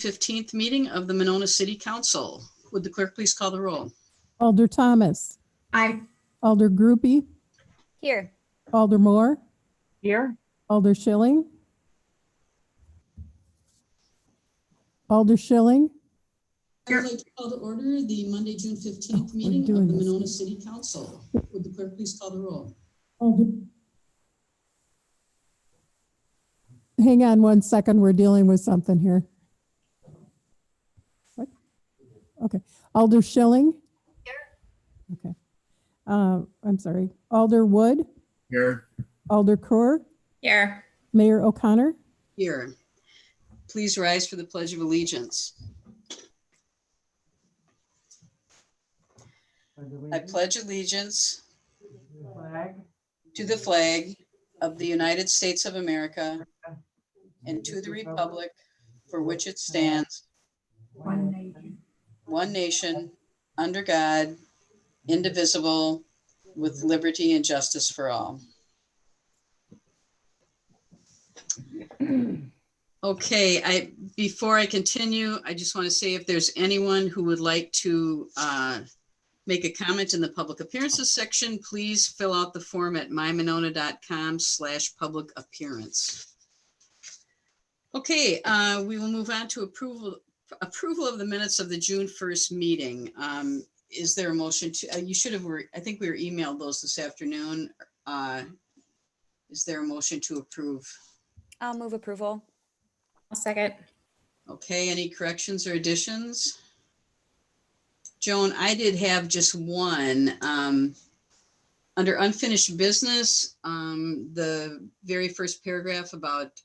15th meeting of the Monona City Council. Would the clerk please call the roll? Alder Thomas. Aye. Alder Groupie. Here. Alder Moore. Here. Alder Schilling. Alder Schilling. I would like to call to order the Monday, June 15th we're meeting of doing the this. Monona City Council. Would the clerk please call the roll? Hang on one second. We're dealing with something here. What? Okay. Alder Schilling. Here. Okay. I'm sorry. Alder Wood. Here. Alder Kerr. Here. Mayor O'Connor. Here. Please rise for the Pledge of Allegiance. I pledge allegiance to the flag of the United States of America and to the republic for which it stands, one nation, under God, indivisible, with liberty and justice for all. Okay, before I continue, I just want to say if there's anyone who would like to make a comment in the public appearances section, please fill out the form at mymonona.com/public appearance. Okay, we will move on to approval of the minutes of the June 1st meeting. Is there a motion to, you should have, I think we were emailed those this afternoon. Is there a motion to approve? I'll move approval. I'll second. Okay, any corrections or additions? Joan, I did have just one. Under unfinished business, the very first paragraph about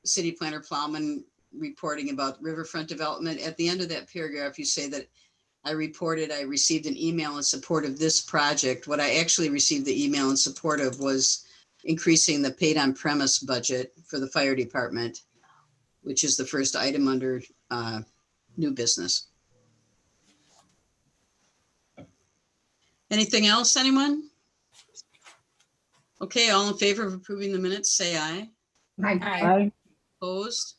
City Planner Plowman reporting about riverfront development. At the end of that paragraph, you say that I received an email in support of this project. What I actually received the email in support of was increasing the paid on premise budget for the fire department, which is the first item under new business. Anything else, anyone? Okay, all in favor of approving the minutes, say aye. Aye. Opposed?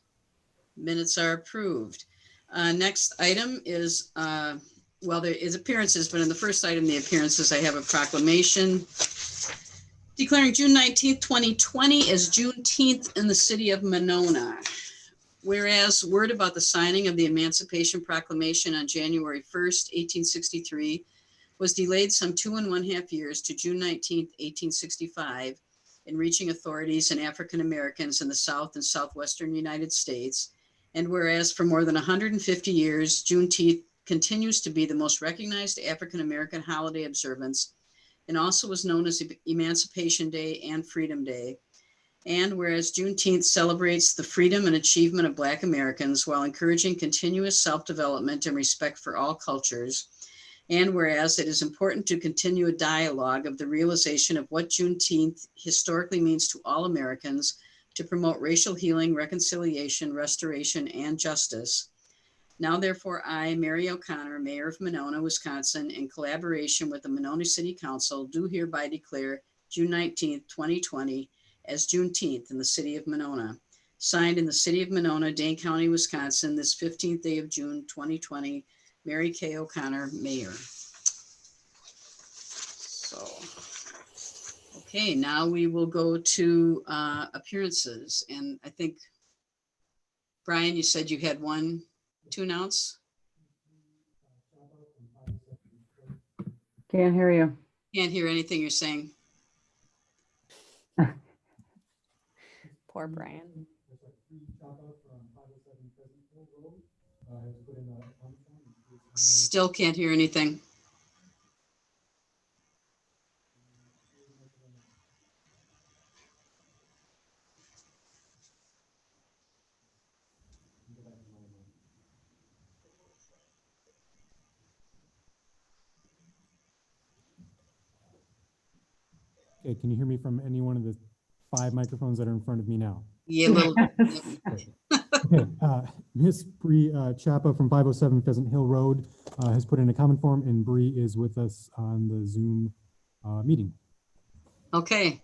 Minutes are approved. Next item is, well, there is appearances, but in the first item, the appearances, I have a proclamation declaring June 19th, 2020 as Juneteenth in the city of Monona. Whereas word about the signing of the Emancipation Proclamation on January 1st, 1863 was delayed some 2.5 years to June 19th, 1865 in reaching authorities and African Americans in the South and Southwestern United States. And whereas for more than 150 years, Juneteenth continues to be the most recognized African American holiday observance and also was known as Emancipation Day and Freedom Day. And whereas Juneteenth celebrates the freedom and achievement of Black Americans while encouraging continuous self-development and respect for all cultures. And whereas it is important to continue a dialogue of the realization of what Juneteenth historically means to all Americans to promote racial healing, reconciliation, restoration, and justice. Now, therefore, I, Mary O'Connor, Mayor of Monona, Wisconsin, in collaboration with the Monona City Council, do hereby declare June 19th, 2020 as Juneteenth in the city of Monona. Signed in the city of Monona, Dane County, Wisconsin, this 15th day of June, 2020, Mary Kay O'Connor, Mayor. So, okay, now we will go to appearances. And I think, Brian, you said you had one to announce? Can't hear you. Can't hear anything you're saying. Poor Brian. Still can't hear anything. Okay, can you hear me from any one of the 5 microphones that are in front of me now? Yeah, a little. Okay, Ms. Bree Chapa from 507 Pheasant Hill Road has put in a comment form, and Bree is with us on the Zoom meeting. Okay.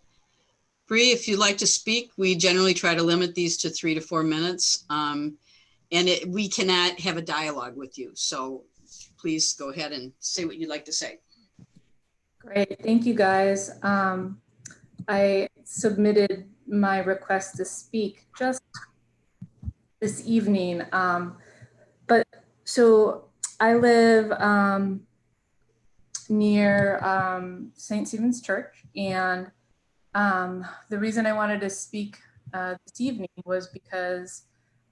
Bree, if you'd like to speak, we generally try to limit these to 3 to 4 minutes. we cannot have a dialogue with you. So please go ahead and say what you'd like to say. Great, thank you guys. I submitted my request to speak just this evening. But so I live near St. Stephen's Church, and the reason I wanted to speak this evening was because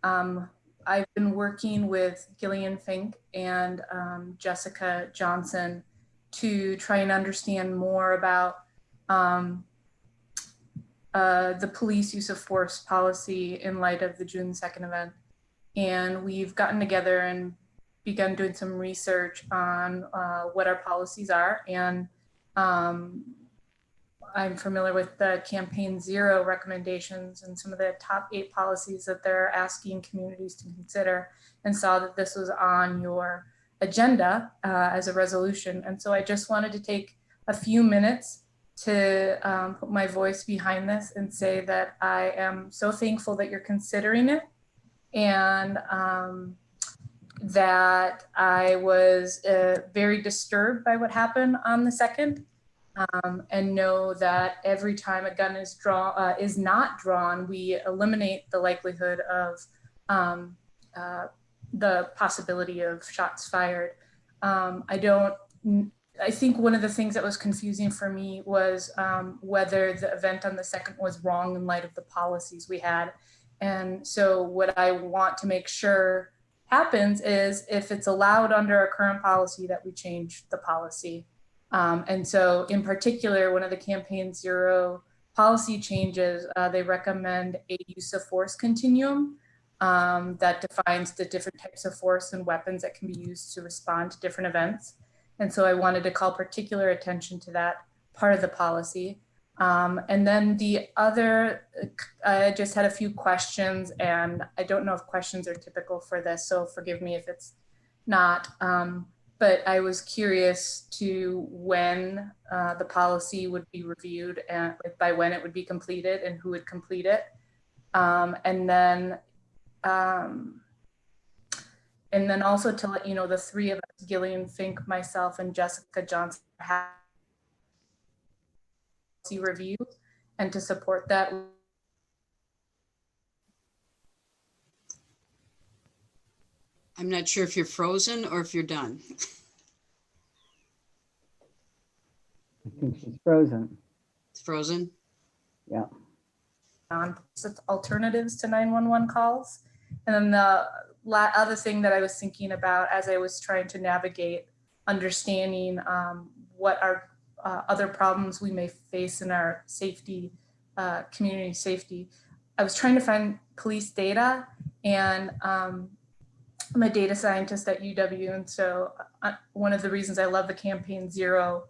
I've been working with Gillian Fink and Jessica Johnson to try and understand more about the police use of force policy in light of the June 2nd event. And we've gotten together and begun doing some research on what our policies are. And I'm familiar with the Campaign Zero recommendations and some of the top 8 policies that they're asking communities to consider, and saw that this was on your agenda as a resolution. And so I just wanted to take a few minutes to put my voice behind this and say that I am so thankful that you're considering it, and that I was very disturbed by what happened on the 2nd. And know that every time a gun is not drawn, we eliminate the likelihood of the possibility of shots fired. I think one of the things that was confusing for me was whether the event on the 2nd was wrong in light of the policies we had. And so what I want to make sure happens is, if it's allowed under our current policy, that we change the policy. And so in particular, one of the Campaign Zero policy changes, they recommend a use of force continuum that defines the different types of force and weapons that can be used to respond to different events. And so I wanted to call particular attention to that part of the policy. And then the other, I just had a few questions, and I don't know if questions are typical for this, so forgive me if it's not. But I was curious to when the policy would be reviewed, and by when it would be completed and who would complete it. And then also to let you know, the 3 of us, Gillian Fink, myself, and Jessica Johnson, have review, and to support that. I'm not sure if you're frozen or if you're done. I think she's frozen. It's frozen. Yeah. On alternatives to 911 calls. And then the other thing that I was thinking about as I was trying to navigate understanding what our other problems we may face in our safety, community safety, I was trying to find police data, and I'm a data scientist at UW. And so one of the reasons I love the Campaign Zero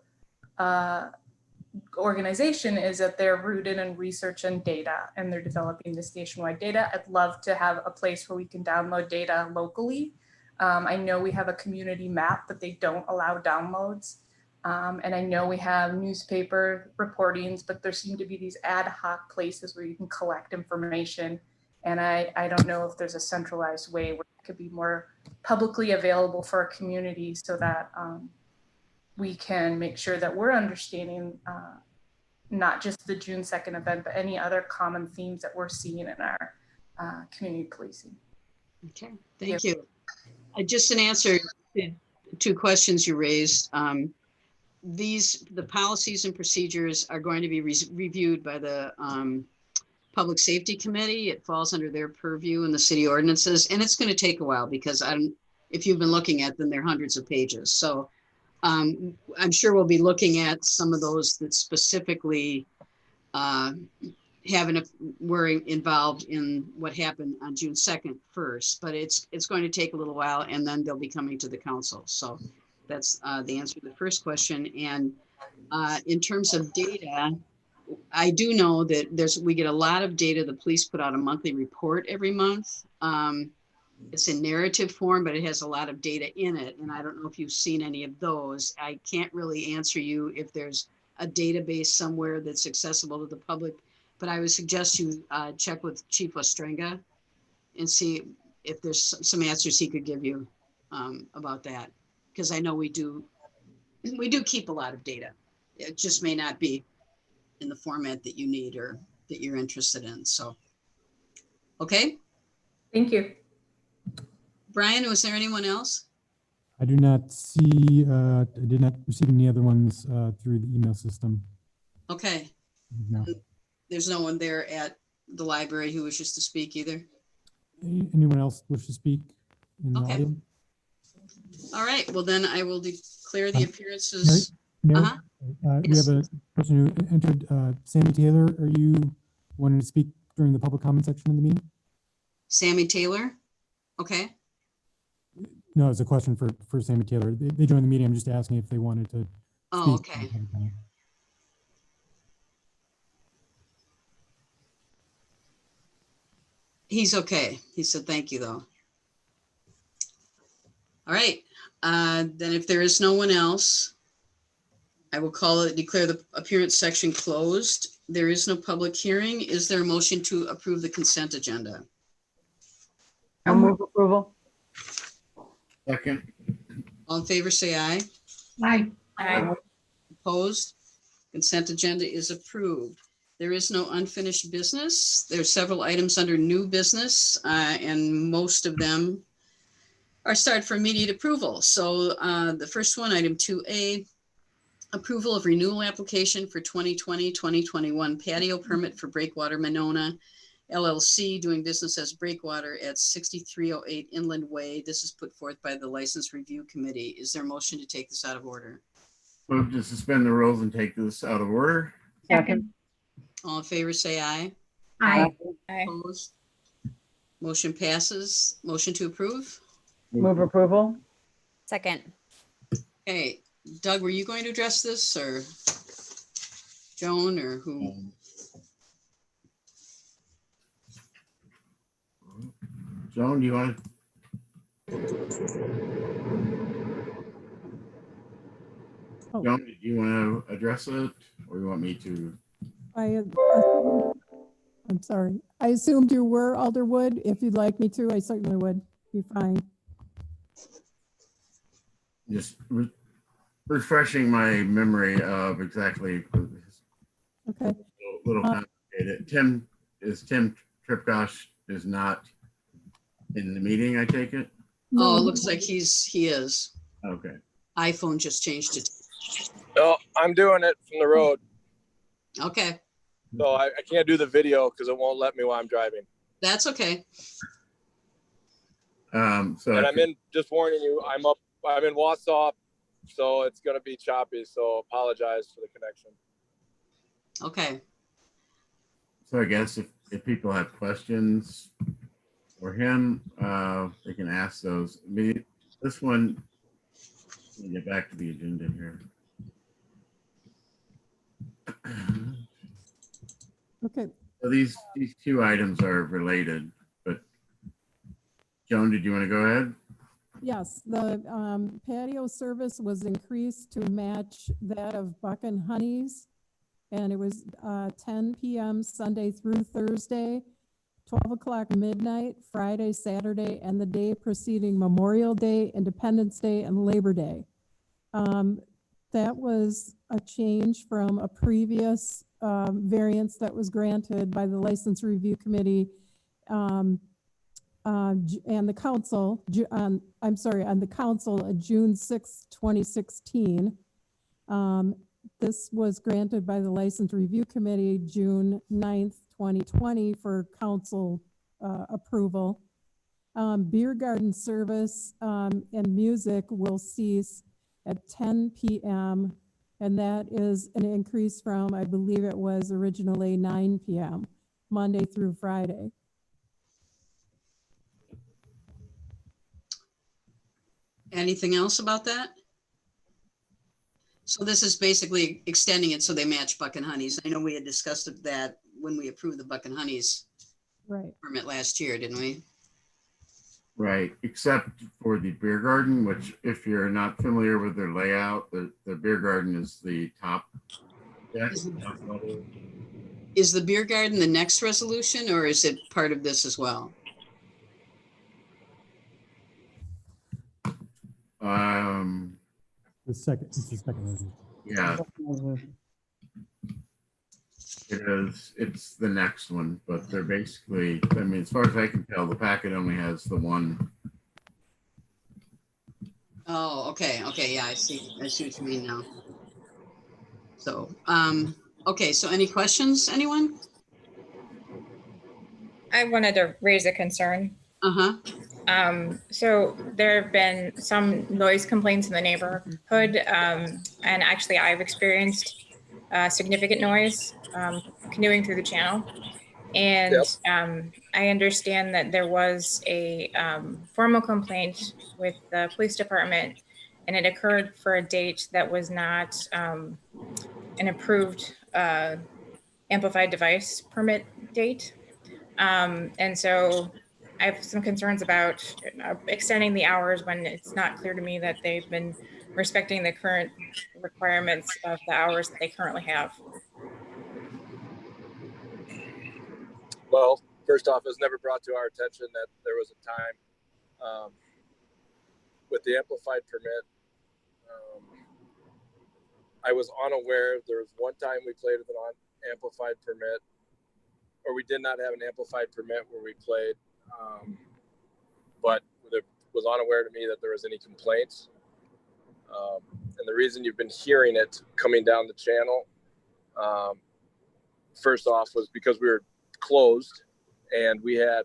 organization is that they're rooted in research and data, and they're developing this nationwide data. I'd love to have a place where we can download data locally. I know we have a community map, but they don't allow downloads. And I know we have newspaper reportings, but there seem to be these ad hoc places where you can collect information. And I don't know if there's a centralized way where it could be more publicly available for our community, so that we can make sure that we're understanding not just the June 2nd event, but any other common themes that we're seeing in our community policing. Okay, thank you. Just an answer to 2 questions you raised. The policies and procedures are going to be reviewed by the Public Safety Committee. It falls under their purview in the city ordinances, and it's going to take a while because if you've been looking at them, they're hundreds of pages. So I'm sure we'll be looking at some of those that specifically were involved in what happened on June 2nd first, but it's going to take a little while, and then they'll be coming to the council. So that's the answer to the first question. And in terms of data, I do know that we get a lot of data. The police put out a monthly report every month. It's in narrative form, but it has a lot of data in it. And I don't know if you've seen any of those. I can't really answer you if there's a database somewhere that's accessible to the public, but I would suggest you check with Chief Ostrenga and see if there's some answers he could give you about that. Because I know we do keep a lot of data. It just may not be in the format that you need or that you're interested in. So, okay. Thank you. Brian, was there anyone else? I do not see, I did not receive any other ones through the email system. Okay. No. There's no one there at the library who wishes to speak either. Anyone else wish to speak in the Okay. audience? All right. Well, then I will declare the Mary? appearances. Mary, Uh-huh. we Yes. have a person who entered, Sammy Taylor. Are you wanting to speak during the public comment section of the meeting? Sammy Taylor. Okay. No, it's a question for Sammy Taylor. They joined the meeting. I'm just asking if they wanted to Oh, speak. okay. He's okay. He said, thank you, though. All right. Then if there is no one else, I will declare the appearance section closed. There is no public hearing. Is there a motion to approve the consent agenda? I'll move approval. Second. All in favor, say aye. Aye. Opposed? Consent agenda is approved. There is no unfinished business. There are several items under new business, and most of them are started for immediate approval. So the first one, item 2A, approval of renewal application for 2020-2021 patio permit for Breakwater Monona LLC, doing business as Breakwater at 6308 Inland Way. This is put forth by the License Review Committee. Is there a motion to take this out of order? Move to suspend the rules and take this out of order. Second. All in favor, say aye. Aye. Opposed? Motion passes. Motion to approve? Move approval. Second. Okay, Doug, were you going to address this, or Joan, or who? Joan, do you want Oh. Joan, do you want to address it, or you want me to? I'm sorry. I assumed you were Alderwood. If you'd like me to, I certainly would be fine. Just refreshing my memory of exactly. Okay. A little complicated. Tim Tripkosh is not in the meeting, I take it? Oh, it No, looks like he is. Okay. iPhone just changed it. No, I'm doing it from the road. Okay, So I can't do the video because it won't let me while I'm driving. that's okay. So And just warning you, I'm in Wausau, so it's going to be choppy. So apologize for the connection. Okay, So I guess if people have questions for him, they can ask those. I mean, this one, let me get back to the agenda here. okay. So these two items are related, but Joan, did you want to go ahead? Yes, the patio service was increased to match that of Buck and Honey's. And it was 10 p.m. Sunday through Thursday, 12 o'clock midnight, Friday, Saturday, and the day preceding Memorial Day, Independence Day, and Labor Day. That was a change from a previous variance that was granted by the License Review Committee and the council, on the council of June 6, 2016. This was granted by the License Review Committee June 9th, 2020 for council approval. Beer garden service and music will cease at 10 p.m. And that is an increase from, I believe it was originally 9 p.m., Monday through Friday. anything else about that? So this is basically extending it so they match Buck and Honey's. I know we had discussed that when we approved the Buck and Honey's Right. permit last year, didn't we? Right, except for the beer garden, which if you're not familiar with their layout, the beer garden is the top deck. Top level. Is the beer garden the next resolution, or is it part of this as well? It's the second resolution. Yeah, it's the next one, but they're basically, I mean, as far as I can tell, the packet only has the one. Oh, okay, yeah, I see what you mean now. So, okay, so any questions, anyone? I wanted to raise a concern. Uh-huh, So there have been some noise complaints in the neighborhood, and actually I've experienced significant noise canoeing through the channel. And I understand that there was a formal complaint with the police department, and it occurred for a date that was not an approved amplified device permit date. And so I have some concerns about extending the hours when it's not clear to me that they've been respecting the current requirements of the hours that they currently have. Well, first off, it was never brought to our attention that there was a time with the amplified permit. I was unaware. There was one time we played with an amplified permit, or we did not have an amplified permit where we played, but it was unaware to me that there was any complaints. And the reason you've been hearing it coming down the channel, first off, was because we were closed and we had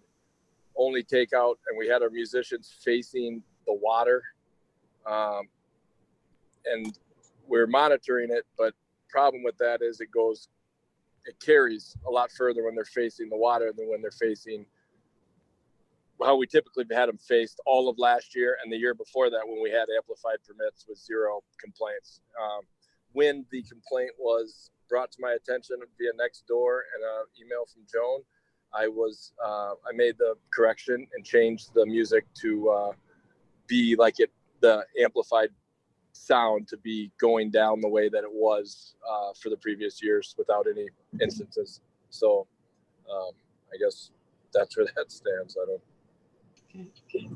only takeout, and we had our musicians facing the water, and we're monitoring it. But problem with that is it carries a lot further when they're facing the water than when they're facing how we typically had them faced all of last year and the year before that, when we had amplified permits with 0 complaints. When the complaint was brought to my attention via Nextdoor and an email from Joan, I made the correction and changed the music to be like the amplified sound to be going down the way that it was for the previous years without any instances. So I guess that's where that stands. I don't. okay.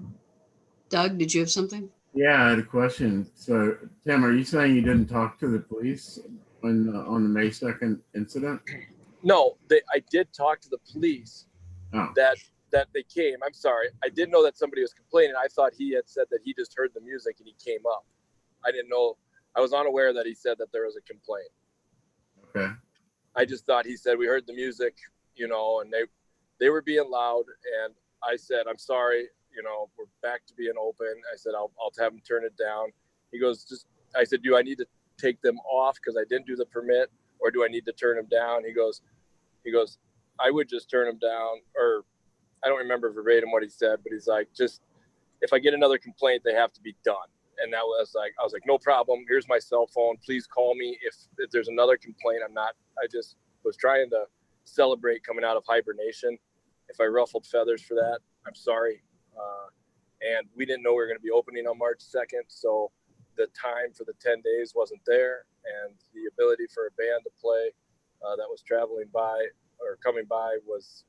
Doug, did you have something? Yeah, I had a question. So, Tim, are you saying you didn't talk to the police on the May 2nd incident? No, I did talk to the police. Oh. That they came. I'm sorry. I didn't know that somebody was complaining. I thought he had said that he just heard the music and he came up. I didn't know. I was unaware that he said that there was a complaint. Okay. I just thought he said we heard the music, and they were being loud, and I said, I'm sorry, we're back to being open. I said, I'll have him turn it down. He goes, I said, do I need to take them off because I didn't do the permit, or do I need to turn them down? He goes, I would just turn them down, or I don't remember verbatim what he said, but he's like, just if I get another complaint, they have to be done. And that was like, I was like, no problem. Here's my cell phone. Please call me if there's another complaint. I just was trying to celebrate coming out of hibernation. If I ruffled feathers for that, I'm sorry. And we didn't know we were going to be opening on March 2nd. So the time for the 10 days wasn't there. And the ability for a band to play that was traveling by or coming by was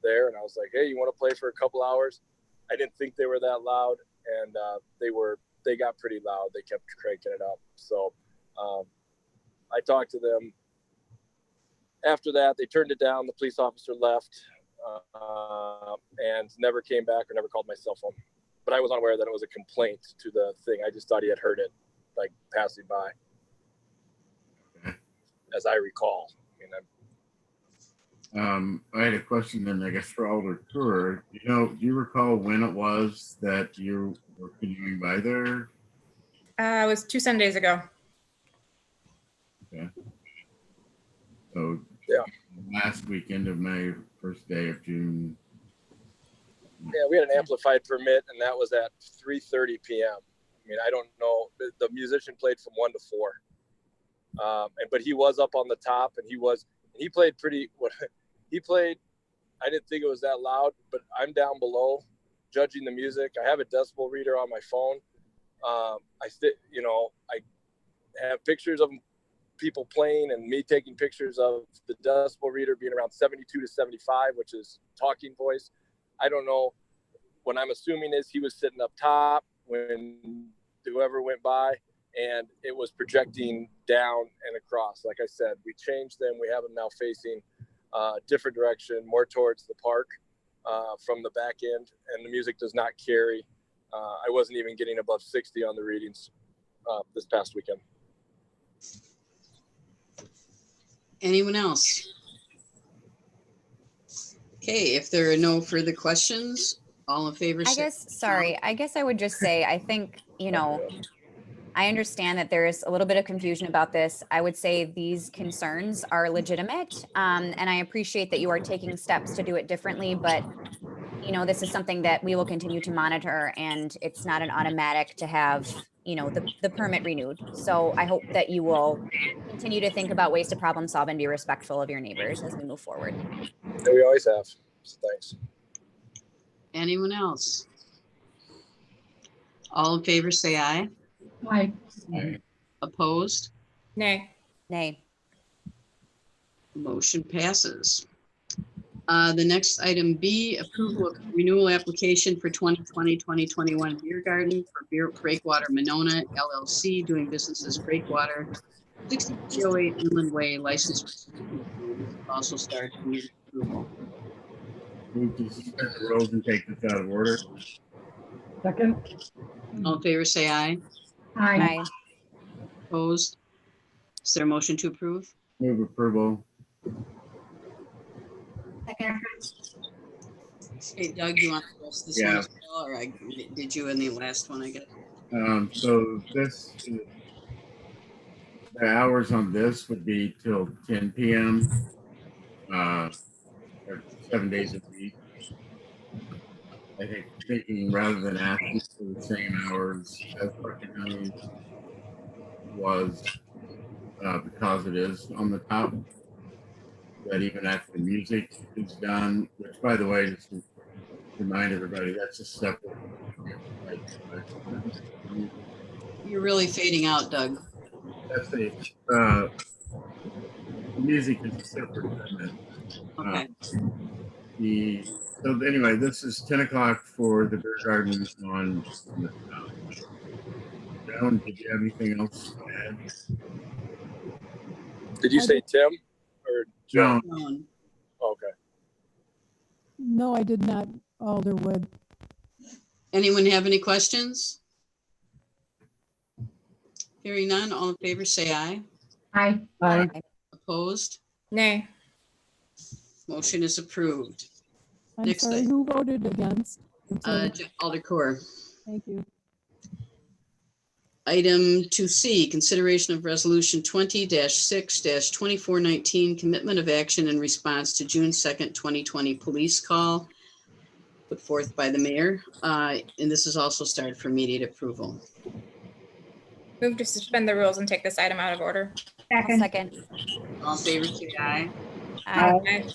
there. And I was like, hey, you want to play for a couple hours? I didn't think they were that loud. And they got pretty loud. They kept cranking it up. So I talked to them. After that, they turned it down. The police officer left and never came back or never called my cell phone. But I was unaware that it was a complaint to the thing. I just thought he had heard it, like passing by, as I recall. I had a question then, I guess, for Alder Tour. Do you recall when it was that you were canoeing by there? It was 2 Sundays ago. Okay. So yeah, last weekend of May, first day of June. Yeah, we had an amplified permit, and that was at 3:30 p.m. I mean, I don't know. The musician played from 1 to 4, but he was up on the top, and he played pretty. He played. I didn't think it was that loud, but I'm down below judging the music. I have a decibel reader on my phone. I have pictures of people playing and me taking pictures of the decibel reader being around 72 to 75, which is talking voice. I don't know. What I'm assuming is he was sitting up top when whoever went by, and it was projecting down and across. Like I said, we changed them. We have them now facing different direction, more towards the park from the back end, and the music does not carry. I wasn't even getting above 60 on the readings this past weekend. Anyone else? Okay, if there are no further questions, all in favor? I guess I would just say, I think, I understand that there's a little bit of confusion about this. I would say these concerns are legitimate. And I appreciate that you are taking steps to do it differently, but this is something that we will continue to monitor, and it's not an automatic to have, the permit renewed. So I hope that you will continue to think about ways to problem solve and be respectful of your neighbors as we move forward. And we always have. So thanks. Anyone else? All in favor, say aye. Aye. Opposed? Nay. Nay. Motion passes. The next item B, approval of renewal application for 2020-2021 beer garden for Breakwater Monona LLC, doing business as Breakwater, 6008 Inland Way, license. Also start immediate approval. Move to suspend the rules and take this out of order. Second. All in favor, say aye. Aye. Opposed? Is there a motion to approve? Move approval. Hey, Doug, you want to address this one Yeah. as well, or did you in the last one, I guess? So this, the hours on this would be till 10 p.m. Or 7 days a week. I think thinking rather than asking for the same hours as Bucking Honey was, because it is on the top, that even after the music is done, which by the way, just to remind everybody, that's a separate. You're really fading out, Doug. That's music is a separate permit. Okay. So anyway, this is 10 o'clock for the beer garden on the Joan, did you have anything else to add? Did you say Tim or Joe? No. Okay. No, I did not, Alderwood. Anyone have any questions? Hearing none, all in favor, say aye. Aye. Aye. Opposed? Nay. Motion is approved. I'm Next sorry, item. who voted against? I'm sorry. Alder Core. Thank you. Item 2C, consideration of resolution 20-6-2419, commitment of action in response to June 2nd, 2020 police call put forth by the mayor. And this is also started for immediate approval. Move to suspend the rules and take this item out of order. Second. All in favor, say aye. Aye. Aye.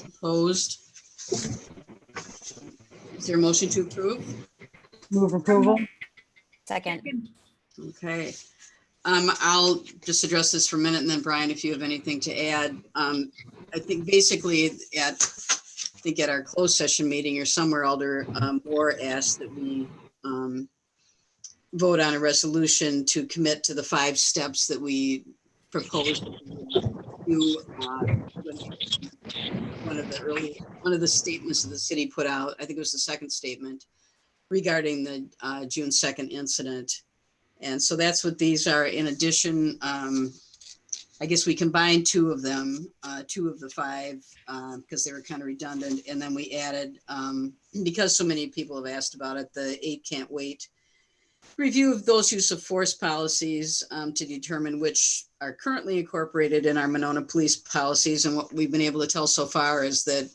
Opposed? Is there a motion to approve? Move approval. Second. Okay. I'll just address this for a minute, and then Brian, if you have anything to add. I think basically at our closed session meeting or somewhere, Alder Moore asked that we vote on a resolution to commit to the 5 steps that we proposed to one of the statements that the city put out. I think it was the second statement regarding the June 2nd incident. And so that's what these are. In addition, I guess we combined 2 of them, 2 of the 5, because they were kind of redundant. And then we added, because so many people have asked about it, the 8 can't wait review of those use of force policies to determine which are currently incorporated in our Monona police policies. And what we've been able to tell so far is that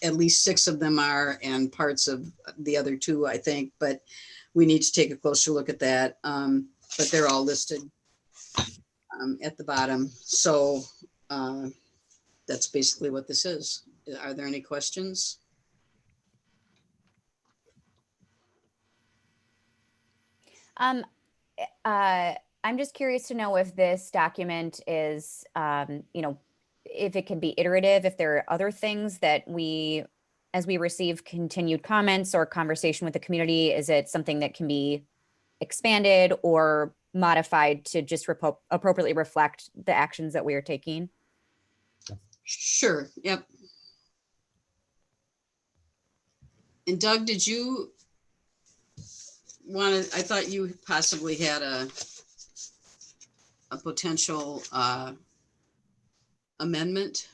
at least 6 of them are, and parts of the other 2, I think, but we need to take a closer look at that. But they're all listed at the bottom. So that's basically what this is. Are there any questions? I'm just curious to know if this document is, if it can be iterative, if there are other things that as we receive continued comments or conversation with the community, is it something that can be expanded or modified to just appropriately reflect the actions that we are taking. Sure, yep. And Doug, did you want to, I thought you possibly had a potential amendment?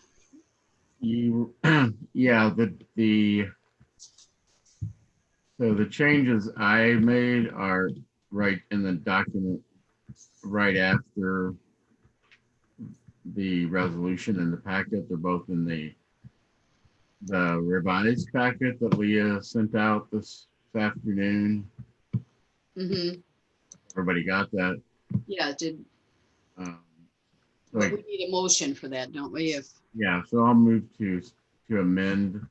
You, yeah, so the changes I made are right in the document, right after the resolution and the packet. They're both in the revised packet that Leah sent out this afternoon. Mm-hmm. Everybody got that? Yeah, So, but we need a motion for that, don't we? If yeah, so I'll move to amend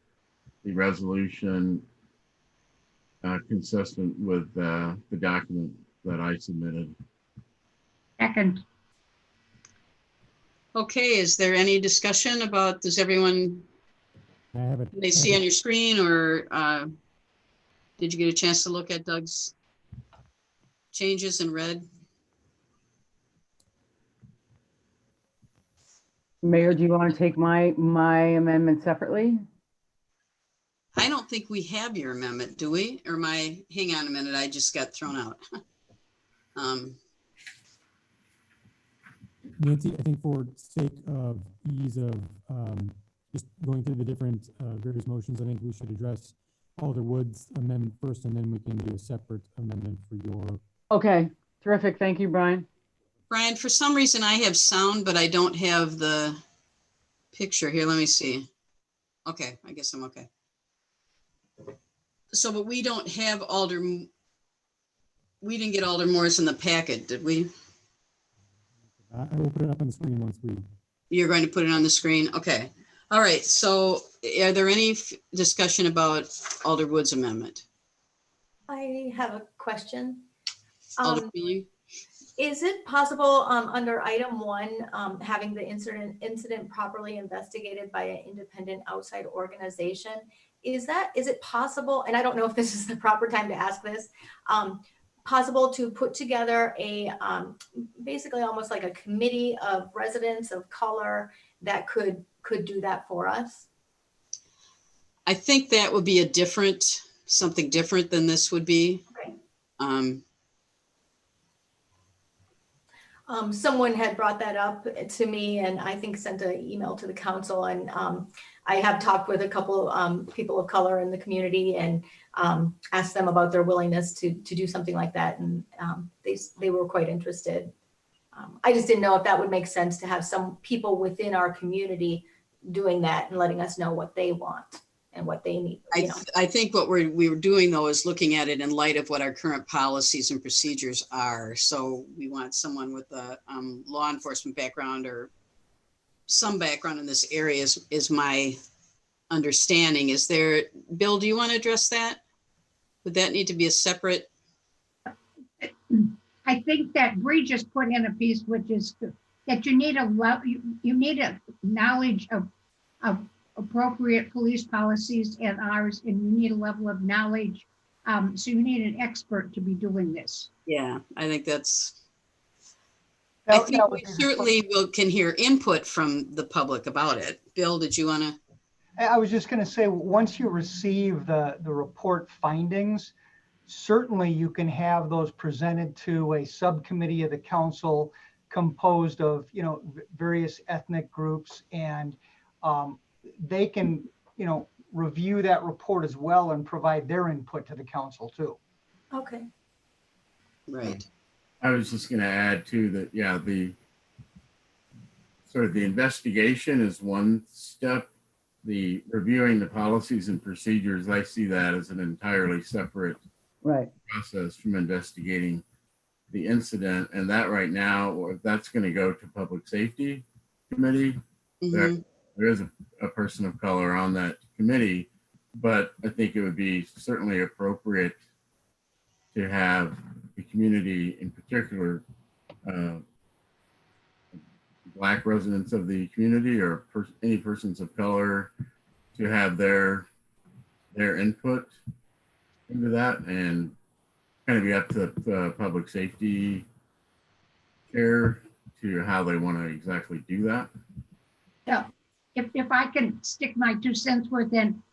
the resolution consistent with the document that I submitted. Second. Okay, is there any discussion about, does everyone, I have it. they see on your screen, or did you get a chance to look at Doug's changes in red? Mayor, do you want to take my amendment separately? I don't think we have your amendment, do we? Or hang on a minute, I just got thrown out. Nancy, I think for sake of ease of just going through the different various motions, I think we should address Alder Wood's amendment first, and then we can do a separate amendment for your. Okay, terrific. Thank you, Brian. Brian, for some reason I have sound, but I don't have the picture here. Let me see. Okay, I guess I'm okay. So, but we don't have we didn't get Alder Morris in the packet, did we? I will put it up on the screen once we. You're going to put it on the screen? Okay. All right. So are there any discussion about Alder Wood's amendment? I have a question. Alder Feely? Is it possible under item 1, having the incident properly investigated by an independent outside organization? Is it possible, and I don't know if this is the proper time to ask this, possible to put together a basically almost like a committee of residents of color that could do that for us? I think that would be something different than this would be. Okay. Someone had brought that up to me, and I think sent an email to the council, and I have talked with a couple people of color in the community and asked them about their willingness to do something like that, and they were quite interested. I just didn't know if that would make sense to have some people within our community doing that and letting us know what they want and what they need. I think what we were doing, though, is looking at it in light of what our current policies and procedures are. So we want someone with a law enforcement background or some background in this area is my understanding. Is there, Bill, do you want to address that? Would that need to be a separate? I think that Bree just put in a piece, which is that you need a knowledge of appropriate police policies and ours, and you need a level of knowledge. So you need an expert to be doing this. Yeah, I think that's. I think we certainly can hear input from the public about it. Bill, did you want to? I was just going to say, once you receive the report findings, certainly you can have those presented to a subcommittee of the council composed of, various ethnic groups, and they can, review that report as well and provide their input to the council too. Okay. Right. I was just going to add too that, yeah, the investigation is one step. The reviewing the policies and procedures, I see that as an entirely separate process from investigating the incident. And that right now, that's going to go to Public Safety Committee. Mm-hmm. There is a person of color on that committee, but I think it would be certainly appropriate to have the community, in particular, Black residents of the community or any persons of color, to have their input into that and kind of be up to the public safety chair to how they want to exactly do that. Yeah, if I can stick my 2 cents worth in,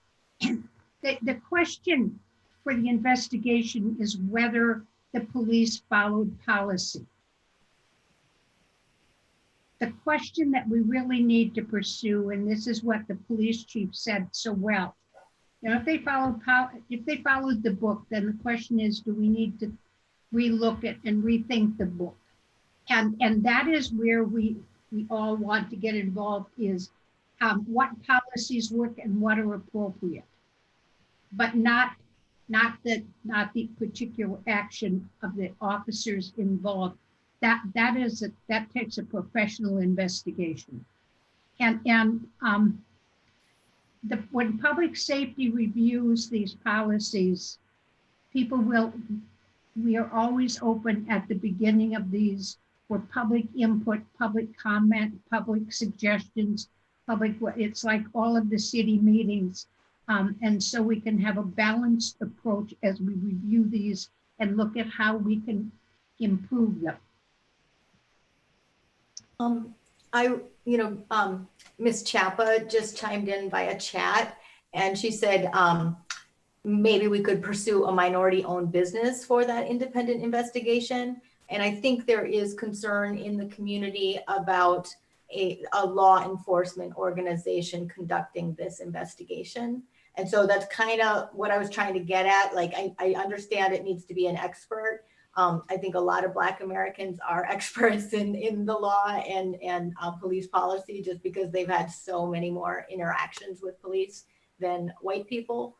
the question for the investigation is whether the police followed policy. The question that we really need to pursue, and this is what the police chief said so well, you know, if they followed the book, then the question is, do we need to relook at and rethink the book? And that is where we all want to get involved, is what policies work and what are appropriate, but not the particular action of the officers involved. That takes a professional investigation. When public safety reviews these policies, we are always open at the beginning of these for public input, public comment, public suggestions, it's like all of the city meetings. And so we can have a balanced approach as we review these and look at how we can improve them. Ms. Chapa just chimed in via chat, and she said maybe we could pursue a minority-owned business for that independent investigation. And I think there is concern in the community about a law enforcement organization conducting this investigation. And so that's kind of what I was trying to get at. Like, I understand it needs to be an expert. I think a lot of Black Americans are experts in the law and police policy, just because they've had so many more interactions with police than white people.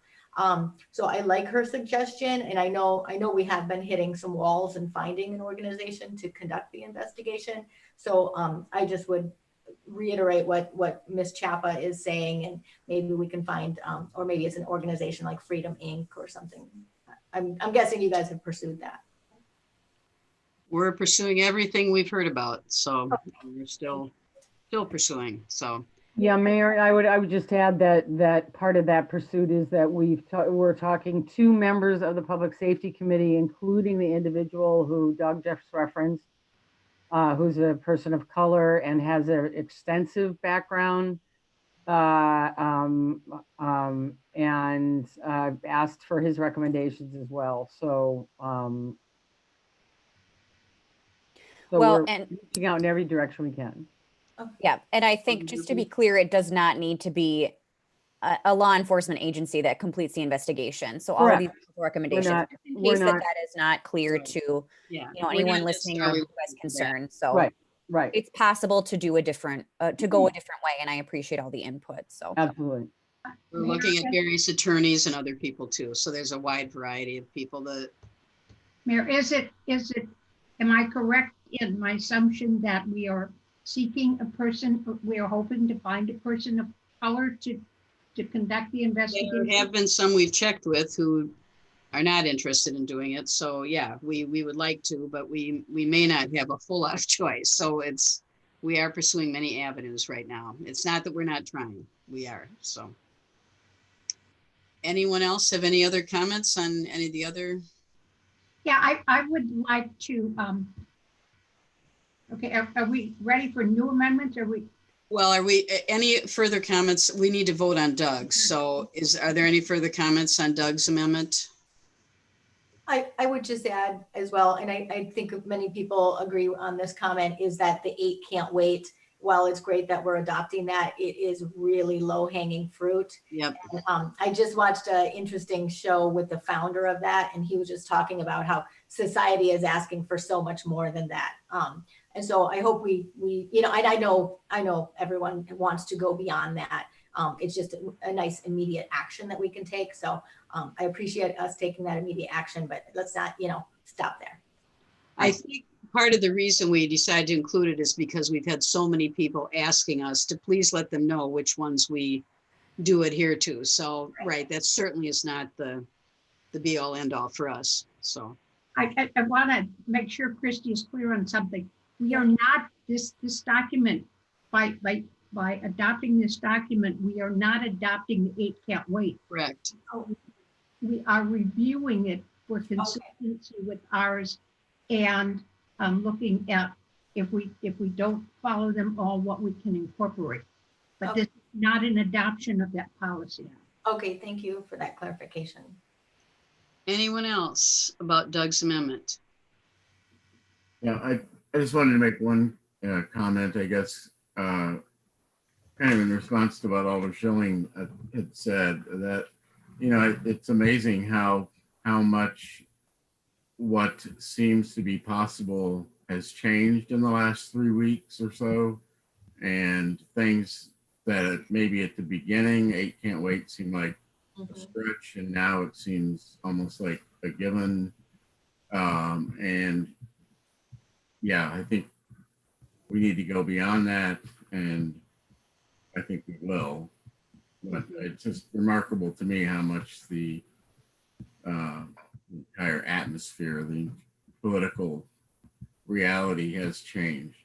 So I like her suggestion, and I know we have been hitting some walls and finding an organization to conduct the investigation. So I just would reiterate what Ms. Chapa is saying, and maybe we can find, or maybe it's an organization like Freedom Inc. or something. I'm guessing you guys have pursued that. We're pursuing everything we've heard about, so we're still pursuing, so. Yeah, Mayor, I would just add that part of that pursuit is that we're talking to members of the Public Safety Committee, including the individual who Doug just referenced, who's a person of color and has an extensive background, and asked for his recommendations as well. So, we're reaching out in every direction we can. Yeah, and I think just to be clear, it does not need to be a law enforcement agency that completes the investigation. So all of these recommendations, in case that is not clear to anyone listening or who has concern. So right, it's possible to do a different, to go a different way, and I appreciate all the input. So absolutely, we're looking at various attorneys and other people too. So there's a wide variety of people that. Mayor, am I correct in my assumption that we are seeking a person, we are hoping to find a person of color to conduct the investigation? There have been some we've checked with who are not interested in doing it. So yeah, we would like to, but we may not have a full lot of choice. So we are pursuing many avenues right now. It's not that we're not trying, we are, so. Anyone else have any other comments on any of the other? Yeah, I would like to, okay, are we ready for new amendments? Well, are we, any further comments? We need to vote on Doug's. So are there any further comments on Doug's amendment? I would just add as well, and I think many people agree on this comment, is that the 8 can't wait. While it's great that we're adopting that, it is really low hanging fruit. Yep. And, I just watched an interesting show with the founder of that, and he was just talking about how society is asking for so much more than that. And so I hope we and I know everyone wants to go beyond that. It's just a nice immediate action that we can take. So I appreciate us taking that immediate action, but let's not, stop there. I think part of the reason we decided to include it is because we've had so many people asking us to please let them know which ones we do adhere to. So, right, that certainly is not the be all end all for us. So I want to make sure Christy is clear on something. We are not this document by adopting this document. We are not adopting the 8 can't wait. Correct. We are reviewing it for consistency with ours and looking at if we don't follow them all, what we can incorporate. But this is not an adoption of that policy. Okay, thank you for that clarification. Anyone else about Doug's amendment? Yeah, I just wanted to make one comment, I guess, kind of in response to what Alder Schilling had said, that, you know, it's amazing how much what seems to be possible has changed in the last 3 weeks or so. And things that maybe at the beginning, 8 Can't Wait seemed like a stretch, and now it seems almost like a given. And yeah, I think we need to go beyond that, and I think we will. But it's just remarkable to me how much the entire atmosphere, the political reality has changed.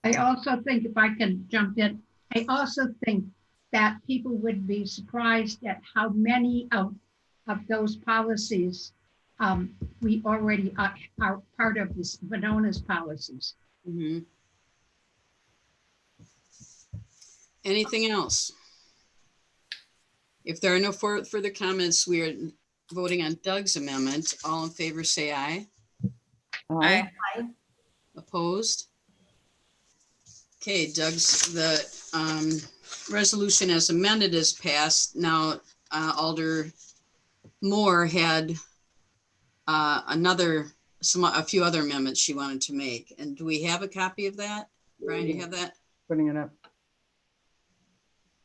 I also think, if I can jump in, I also think that people would be surprised at how many of those policies we already are part of this Venona's policies. Mhm. Anything else? If there are no further comments, we are voting on Doug's amendment. All in favor, say aye. Aye. Opposed? Okay, the resolution as amended is passed. Now, Alder Moore had a few other amendments she wanted to make. And do we have a copy of that? Brian, do you have that? Putting it up.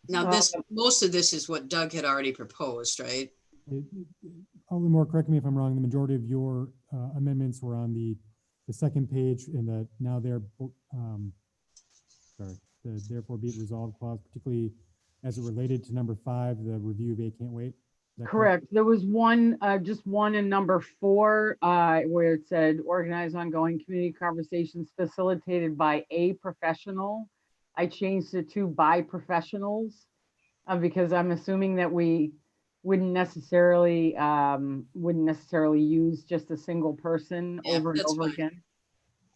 Now, most of this is what Doug had already proposed, right? Alder Moore, correct me if I'm wrong, the majority of your amendments were on the second page in the now there, the therefore be it resolved clause, particularly as it related to number 5, the review of 8 Can't Wait. Is that Correct. There was one, just one in number 4, where it said organize ongoing community conversations facilitated by a professional. I changed it to by professionals because I'm assuming that we wouldn't necessarily use just a single person over and over again.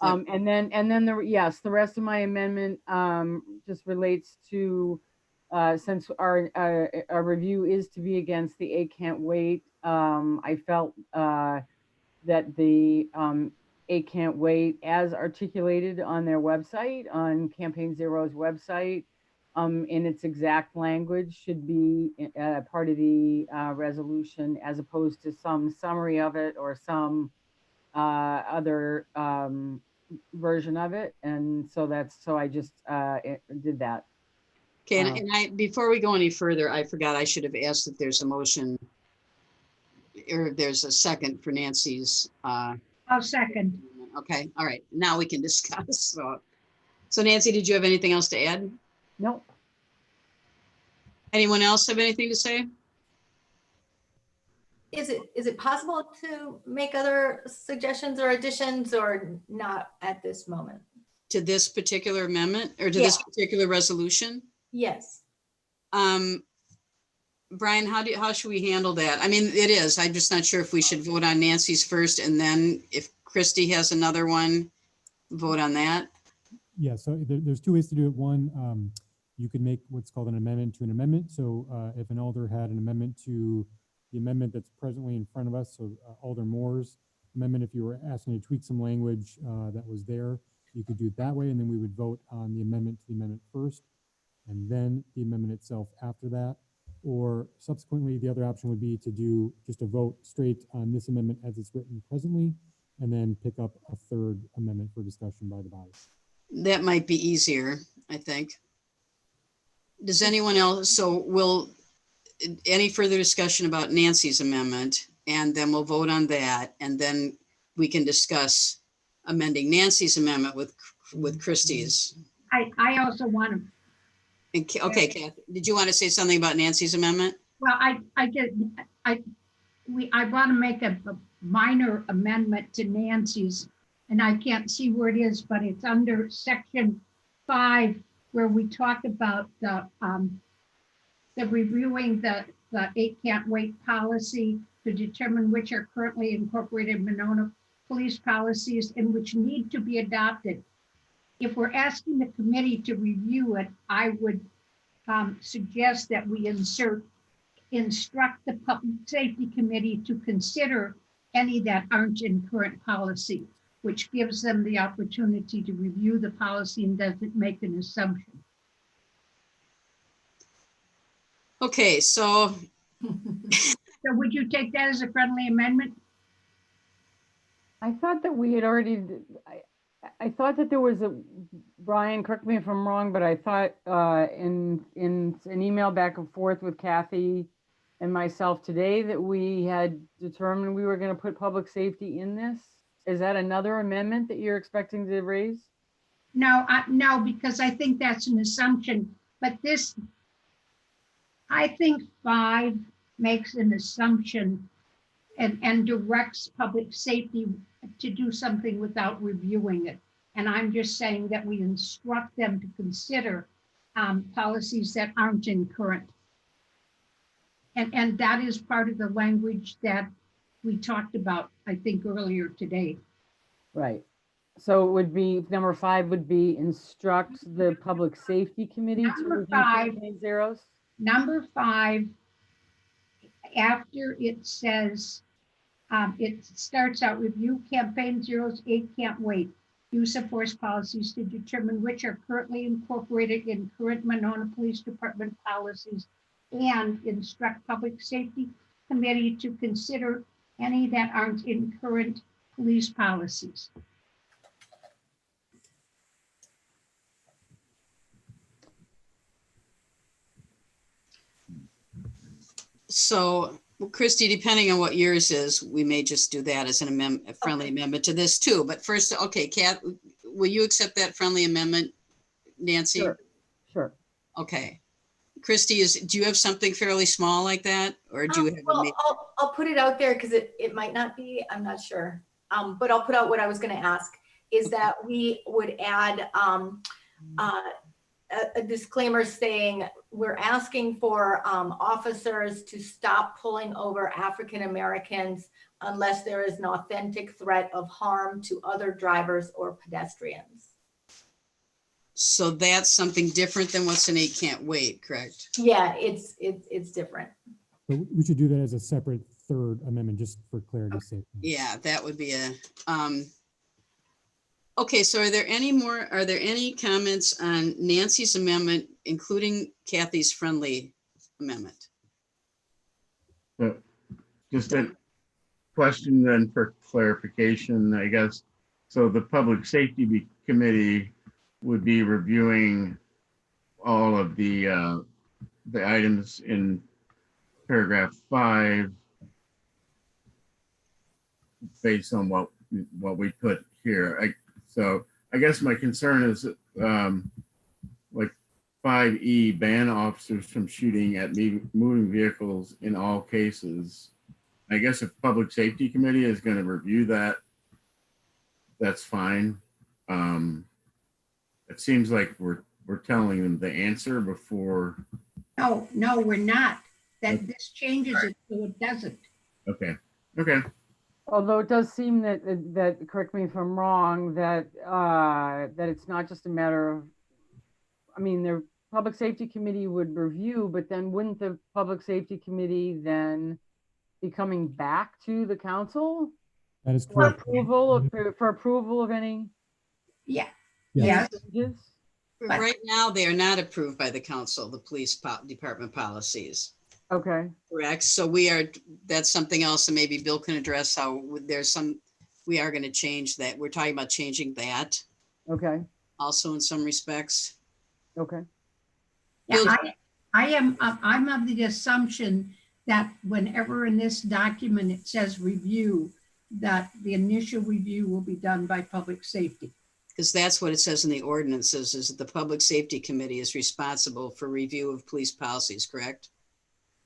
And then the rest of my amendment just relates to since our review is to be against the 8 Can't Wait. I felt that the 8 Can't Wait, as articulated on their website, on Campaign Zero's website, in its exact language, should be part of the resolution, as opposed to some summary of it or some other version of it. And so I just did that. Okay, and before we go any further, I forgot I should have asked if there's a motion or if there's a second for Nancy's. I'll second. Okay, all right, now we can discuss. So Nancy, did you have anything else to add? Nope. Anyone else have anything to say? Is it possible to make other suggestions or additions, or not at this moment? To this particular amendment or to this particular resolution? Yes. Brian, how should we handle that? I mean, it is. I'm just not sure if we should vote on Nancy's first, and then if Christy has another one, vote on that. Yeah, so there's 2 ways to do it. One, you could make what's called an amendment to an amendment. So if an alder had an amendment to the amendment that's presently in front of us, so Alder Moore's amendment, if you were asking to tweak some language that was there, you could do it that way, and then we would vote on the amendment to the amendment first, and then the amendment itself after that. Or subsequently, the other option would be to do just a vote straight on this amendment as it's written presently, and then pick up a third amendment for discussion by the body. That might be easier, I think. Does anyone else? So any further discussion about Nancy's amendment, and then we'll vote on that, and then we can discuss amending Nancy's amendment with Christie's. I also want to. Okay, Kathy, did you want to say something about Nancy's amendment? Well, I want to make a minor amendment to Nancy's, and I can't see where it is, but it's under section 5, where we talk about the reviewing the 8 Can't Wait policy. to determine which are currently incorporated Monona police policies and which need to be adopted. If we're asking the committee to review it, I would suggest that we instruct the Public Safety Committee to consider any that aren't in current policy, which gives them the opportunity to review the policy and doesn't make an assumption. Okay, so So would you take that as a friendly amendment? I thought that we had already, I thought that there was a, Brian, correct me if I'm wrong, but I thought in an email back and forth with Kathy and myself today that we had determined we were going to put public safety in this. Is that another amendment that you're expecting to raise? No, no, because I think that's an assumption, but this, I think 5 makes an assumption and directs public safety to do something without reviewing it. And I'm just saying that we instruct them to consider policies that aren't in current. And that is part of the language that we talked about, I think, earlier today. Right. So it would be, number 5 would be instruct the Public Safety Committee to Number review 5. campaign zeros? Number 5, after it says, it starts out review campaign zeros, 8 can't wait. Use of force policies to determine which are currently incorporated in current Monona Police Department policies and instruct Public Safety Committee to consider any that aren't in current police policies. So Christie, depending on what yours is, we may just do that as an amendment, a friendly amendment to this too. But first, okay, Kat, will you accept that friendly amendment, Nancy? Sure. Sure. Okay. Christie, do you have something fairly small like that? Or do you have well, a I'll put it out there because it might not be, I'm not sure. But I'll put out what I was going to ask is that we would add a disclaimer saying we're asking for officers to stop pulling over African Americans unless there is an authentic threat of harm to other drivers or pedestrians. So that's something different than what's in 8 can't wait, correct? Yeah, it's different. But we should do that as a separate third amendment, just for clarity's sake. Yeah, that would be a, okay, so are there any comments on Nancy's amendment, including Kathy's friendly amendment? So just a question then for clarification, I guess. So the Public Safety Committee would be reviewing all of the items in paragraph 5 based on what we put here. So I guess my concern is like 5E, ban officers from shooting at moving vehicles in all cases. I guess if Public Safety Committee is going to review that, that's fine. It seems like we're telling them the answer before. No, we're not. That this changes it so it doesn't. Okay. Although it does seem that correct me if I'm wrong, that it's not just a matter of, I mean, the Public Safety Committee would review, but then wouldn't the Public Safety Committee then be coming back to the council That is for correct. approval of any Yeah. Yes. changes? But- Right now, they are not approved by the council, the police department policies. Okay. Correct. So that's something else, and maybe Bill can address how we are going to change that. We're talking about changing that Okay. also in some respects. Okay. Yeah, I'm of the assumption that whenever in this document it says review, that the initial review will be done by Public Safety. Because that's what it says in the ordinances, is that the Public Safety Committee is responsible for review of police policies, correct?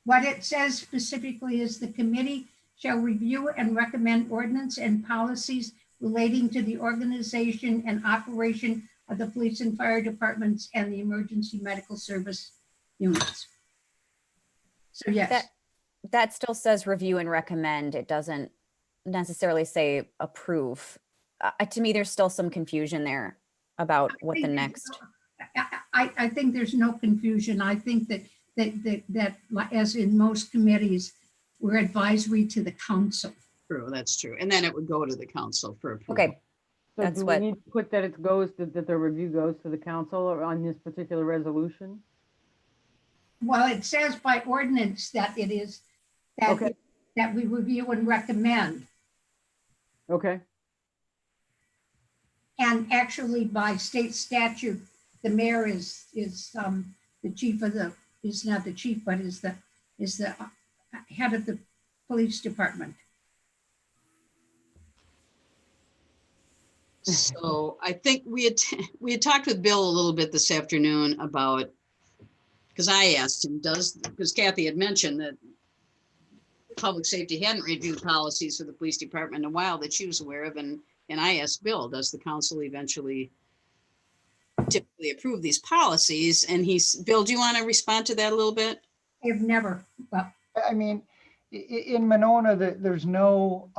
What it says specifically is the committee shall review and recommend ordinance and policies relating to the organization and operation of the police and fire departments and the emergency medical service units. So yes, that still says review and recommend. It doesn't necessarily say approve. To me, there's still some confusion there about what the think next. I think there's no confusion. I think that as in most committees, we're advisory to the council. True, that's true. And then it would go to the council for approval. Okay, So That's do what- we need to put that it goes, that the review goes to the council or on this particular resolution? Well, it says by ordinance that it is, that, Okay. that we review and recommend. Okay, And actually by state statute, the mayor is the chief of the, is not the chief, but is the head of the police department. So I think we had talked with Bill a little bit this afternoon about, because I asked him, because Kathy had mentioned that public safety hadn't reviewed policies for the police department in a while that she was aware of, and I asked Bill, does the council eventually typically approve these policies? And Bill, do you want to respond to that a little bit? I've never, well, I mean, in Monona, there's no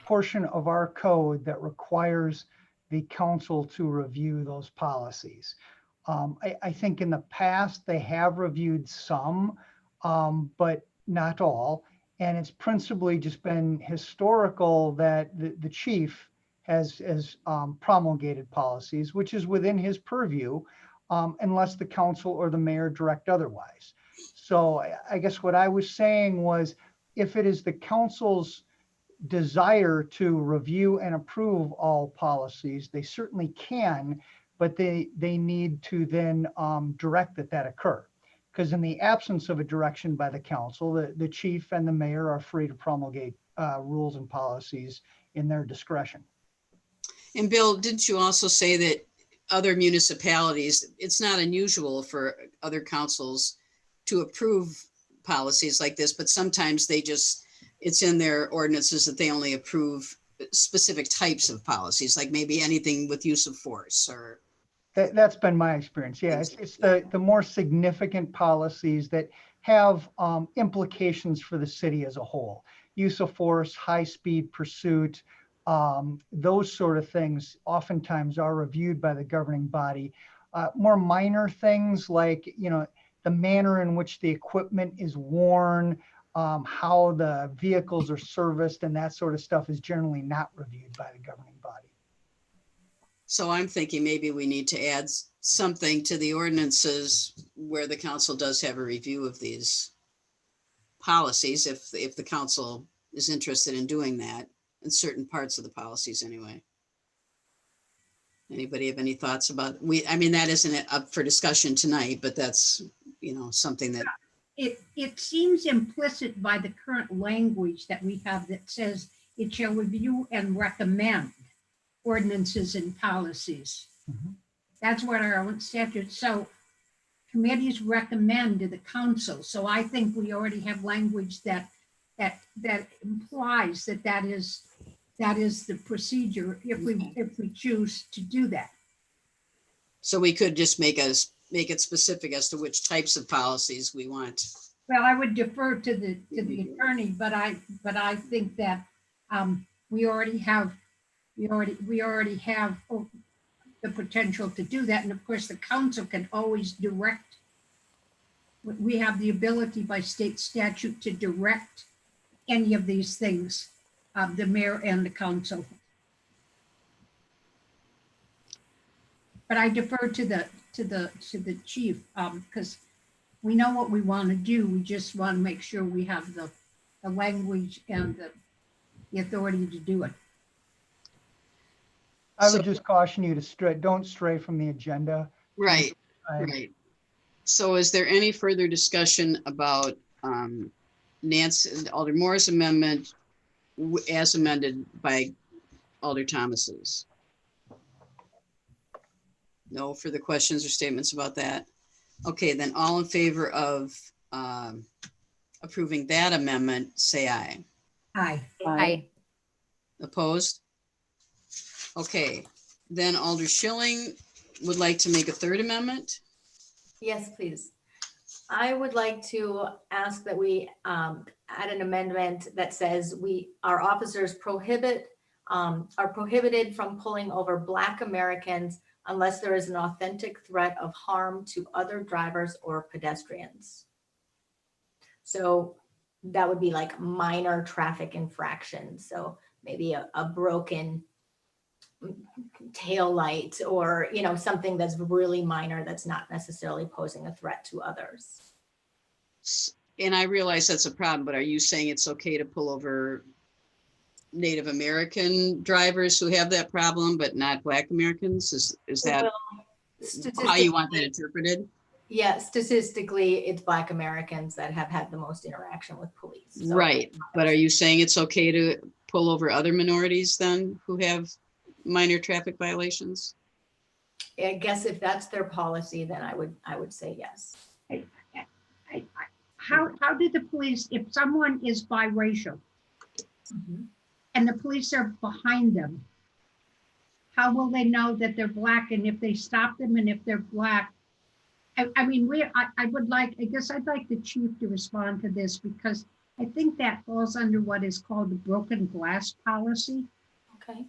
portion of our code that requires the council to review those policies. I think in the past, they have reviewed some, but not all. And it's principally just been historical that the chief has promulgated policies, which is within his purview, unless the council or the mayor direct otherwise. So I guess what I was saying was, if it is the council's desire to review and approve all policies, they certainly can, but they need to then direct that occur. Because in the absence of a direction by the council, the chief and the mayor are free to promulgate rules and policies in their discretion. And Bill, didn't you also say that other municipalities, it's not unusual for other councils to approve policies like this, but sometimes it's in their ordinances that they only approve specific types of policies, like maybe anything with use of force or. That's been my experience. Yeah, it's the more significant policies that have implications for the city as a whole. Use of force, high-speed pursuit, those sort of things oftentimes are reviewed by the governing body. More minor things like, the manner in which the equipment is worn, how the vehicles are serviced, and that sort of stuff is generally not reviewed by the governing body. So I'm thinking maybe we need to add something to the ordinances where the council does have a review of these policies, if the council is interested in doing that, in certain parts of the policies anyway. Anybody have any thoughts about, I mean, that isn't up for discussion tonight, but that's, something that. it seems implicit by the current language that we have that says it shall review and recommend ordinances and policies. Mhm. That's what our own statute, so committees recommend to the council. So I think we already have language that implies that is the procedure if we choose to do that. So we could just make it specific as to which types of policies we want. Well, I would defer to the attorney, but I think that we already have the potential to do that. And of course, the council can always direct. We have the ability by state statute to direct any of these things, the mayor and the council. But I defer to the chief, because we know what we want to do. We just want to make sure we have the language and the authority to do it. I would just caution you to don't stray from the agenda. Right, right. So is there any further discussion about Alder Moore's amendment as amended by Alder Thomas's? No further questions or statements about that? Okay, then all in favor of approving that amendment, say aye. Aye. Aye. Opposed? Okay, then Alder Schilling would like to make a third amendment. Yes, please. I would like to ask that we add an amendment that says our officers are prohibited from pulling over Black Americans unless there is an authentic threat of harm to other drivers or pedestrians. So that would be like minor traffic infractions. So maybe a broken tail light, or, you know, something that's really minor that's not necessarily posing a threat to others. And I realize that's a problem, but are you saying it's okay to pull over Native American drivers who have that problem, but not Black Americans? Is that how you want that interpreted? Yeah, statistically, it's Black Americans that have had the most interaction with police. So- Right, but are you saying it's okay to pull over other minorities then who have minor traffic violations? I guess if that's their policy, then I would say yes. How did the police, if someone is biracial and the police are behind them, how will they know that they're Black? And if they stop them and if they're Black, I mean, I guess I'd like the chief to respond to this, because I think that falls under what is called the broken glass policy. Okay.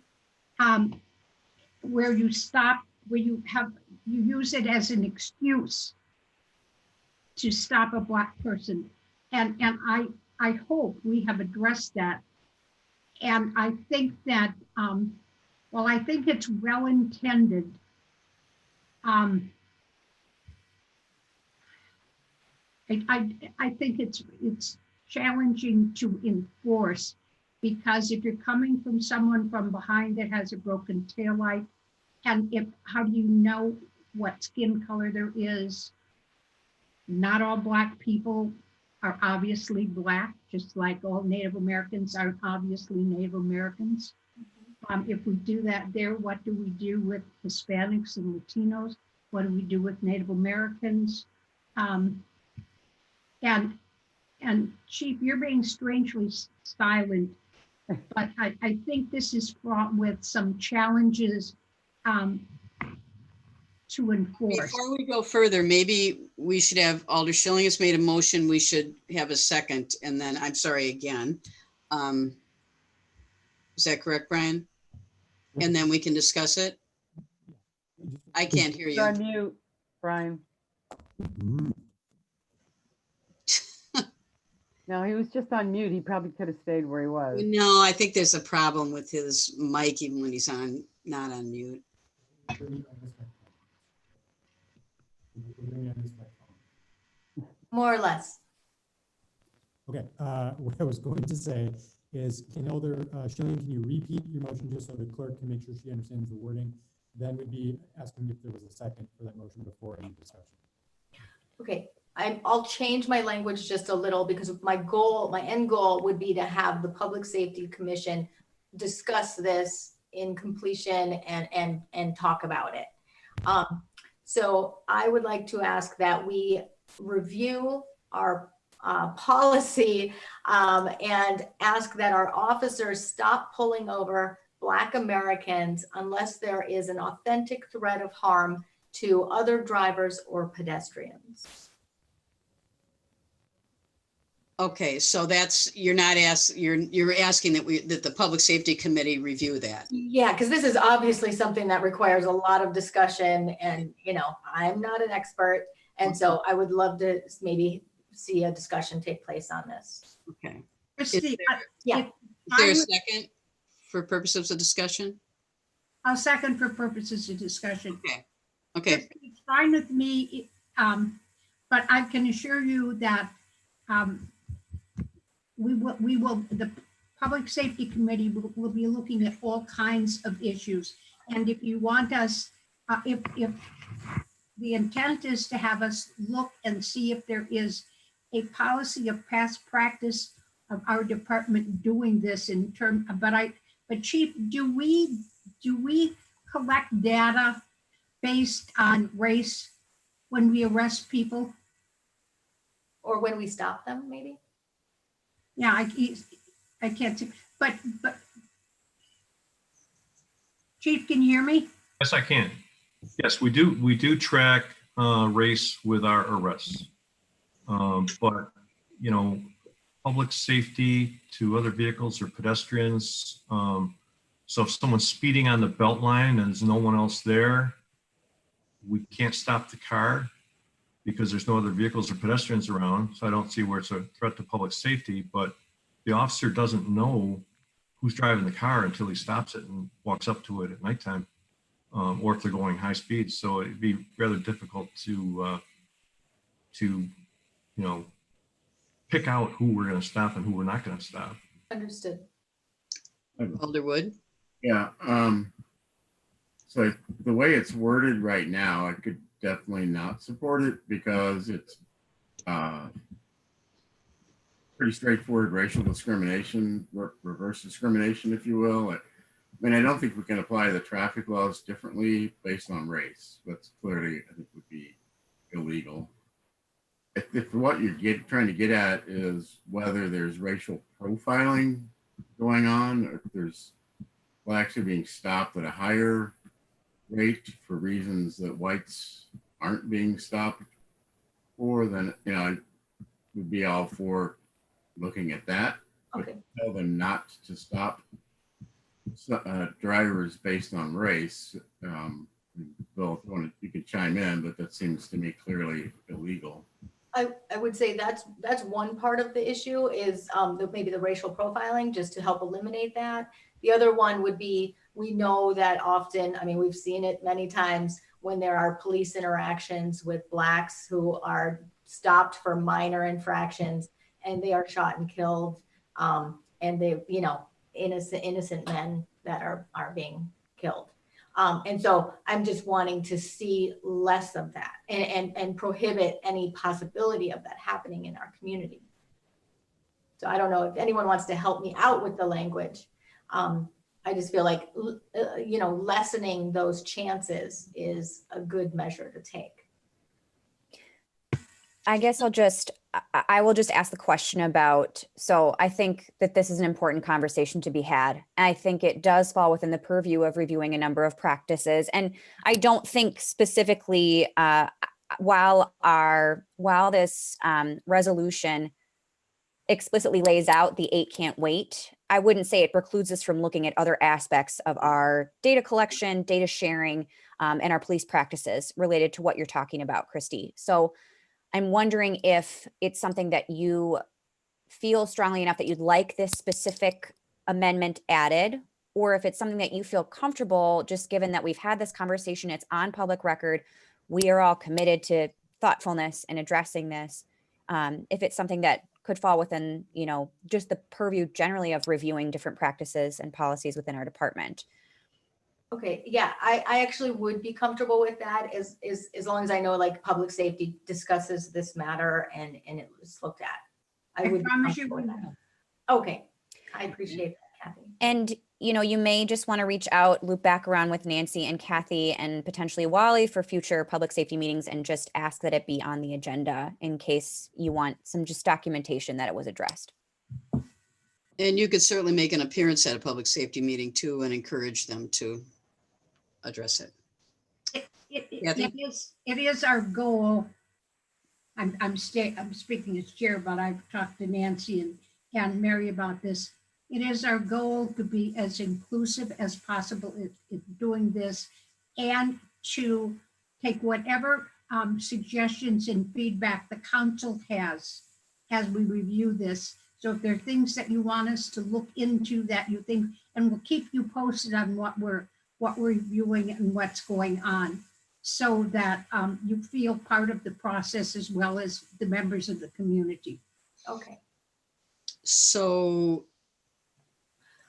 Where you stop, where you use it as an excuse to stop a Black person. And I hope we have addressed that. And I think that, well, I think it's well intended. I think it's challenging to enforce, because if you're coming from someone from behind that has a broken taillight, and how do you know what skin color there is? Not all Black people are obviously Black, just like all Native Americans are obviously Native Americans. If we do that there, what do we do with Hispanics and Latinos? What do we do with Native Americans? And Chief, you're being strangely silent, but I think this is fraught with some challenges to enforce. Before we go further, maybe we should have, Alder Schilling has made a motion, we should have a second, and then, I'm sorry again. Is that correct, Brian? And then we can discuss it? I can't hear You're you. on mute, Brian. No, he was just on mute. He probably could have stayed where he was. No, I think there's a problem with his mic even when he's not on mute. More or less. Okay, what I was going to say is, can Elder Schilling, can you repeat your motion just so the clerk can make sure she understands the wording? Then we'd be asking if there was a second for that motion before any discussion. Okay, I'll change my language just a little, because my end goal would be to have the Public Safety Commission discuss this in completion and talk about it. So I would like to ask that we review our policy and ask that our officers stop pulling over Black Americans unless there is an authentic threat of harm to other drivers or pedestrians. Okay, so that's, you're asking that the Public Safety Committee review that. Yeah, because this is obviously something that requires a lot of discussion, and, you know, I'm not an expert. And so I would love to maybe see a discussion take place on this. Okay. Christie, Yeah. Is there a second for purposes of discussion? I'll second for purposes of discussion. Okay. It's fine with me, but I can assure you that we will, the Public Safety Committee will be looking at all kinds of issues. And if you want us, if the intent is to have us look and see if there is a policy of past practice of our department doing this in term, but Chief, do we collect data based on race when we arrest people? Or when we stop them, maybe? Yeah, I can't see, but Chief, can you hear me? Yes, I can. Yes, we do track race with our arrests. But, you know, public safety to other vehicles or pedestrians. So if someone's speeding on the belt line and there's no one else there, we can't stop the car because there's no other vehicles or pedestrians around. So I don't see where it's a threat to public safety, but the officer doesn't know who's driving the car until he stops it and walks up to it at nighttime, or if they're going high speed. So it'd be rather difficult to you know, pick out who we're going to stop and who we're not going to stop. Understood. Alderwood. Yeah. So the way it's worded right now, I could definitely not support it because it's pretty straightforward racial discrimination, reverse discrimination, if you will. I mean, I don't think we can apply the traffic laws differently based on race. That's clearly, I think, would be illegal. If what you're trying to get at is whether there's racial profiling going on, or if there's blacks are being stopped at a higher rate for reasons that whites aren't being stopped for, then, you know, I would be all for looking at that. Okay. But tell them not to stop drivers based on race. Bill, if you could chime in, but that seems to me clearly illegal. I would say that's one part of the issue is maybe the racial profiling, just to help eliminate that. The other one would be, we know that often, I mean, we've seen it many times when there are police interactions with blacks who are stopped for minor infractions and they are shot and killed. And they, you know, innocent men that are being killed. And so I'm just wanting to see less of that and prohibit any possibility of that happening in our community. So I don't know if anyone wants to help me out with the language. I just feel like, you know, lessening those chances is a good measure to take. I guess I will just ask the question about, so I think that this is an important conversation to be had. And I think it does fall within the purview of reviewing a number of practices. And I don't think specifically, while this resolution explicitly lays out the 8 can't wait, I wouldn't say it precludes us from looking at other aspects of our data collection, data sharing, and our police practices related to what you're talking about, Christy. So I'm wondering if it's something that you feel strongly enough that you'd like this specific amendment added, or if it's something that you feel comfortable, just given that we've had this conversation, it's on public record, we are all committed to thoughtfulness and addressing this. If it's something that could fall within, you know, just the purview generally of reviewing different practices and policies within our department. Okay, yeah, I actually would be comfortable with that as long as I know like public safety discusses this matter and it was looked at. I would promise you be we comfortable with will. that. Okay, I appreciate that, Kathy. And, you know, you may just want to reach out, loop back around with Nancy and Kathy and potentially Wally for future public safety meetings and just ask that it be on the agenda in case you want some just documentation that it was addressed. And you could certainly make an appearance at a public safety meeting too and encourage them to address it. It is our goal. I'm speaking as chair, but I've talked to Nancy and Mary about this. It is our goal to be as inclusive as possible in doing this and to take whatever suggestions and feedback the council has as we review this. So if there are things that you want us to look into that you think, and we'll keep you posted on what we're reviewing and what's going on, so that you feel part of the process as well as the members of the community. Okay. So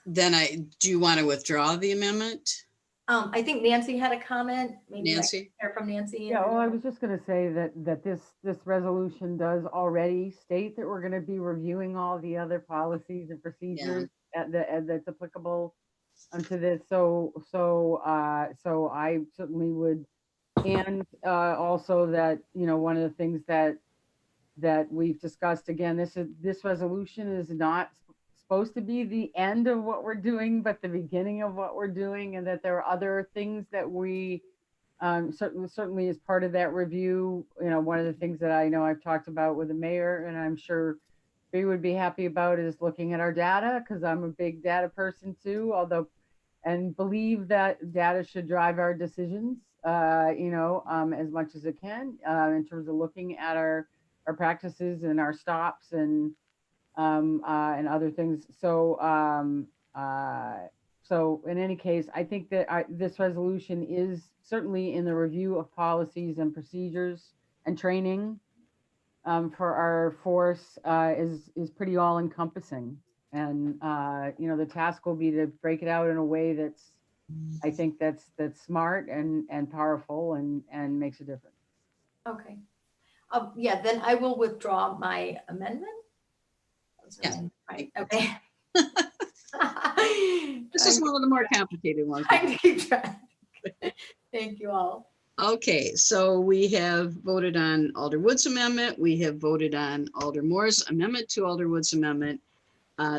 then do you want to withdraw the amendment? I think Nancy had a comment. Maybe Nancy? I can hear from Nancy. Yeah, well, I was just going to say that this resolution does already state that we're going to be reviewing all the other policies and procedures that's applicable to this. So I certainly would, and also that, you know, one of the things that we've discussed, again, this resolution is not supposed to be the end of what we're doing, but the beginning of what we're doing, and that there are other things that we certainly as part of that review, one of the things that I know I've talked about with the mayor, and I'm sure we would be happy about, is looking at our data, because I'm a big data person too, and believe that data should drive our decisions, as much as it can, in terms of looking at our practices and our stops and other things. So in any case, I think that this resolution is certainly in the review of policies and procedures and training for our force, is pretty all encompassing. And, the task will be to break it out in a way that's, I think that's smart and powerful and makes a difference. Okay. Yeah, then I will withdraw my amendment. Yes. Right, okay. This is one of the more complicated ones. I keep track. Thank you all. Okay, so we have voted on Alder Wood's amendment. We have voted on Alder Moore's amendment to Alder Wood's amendment.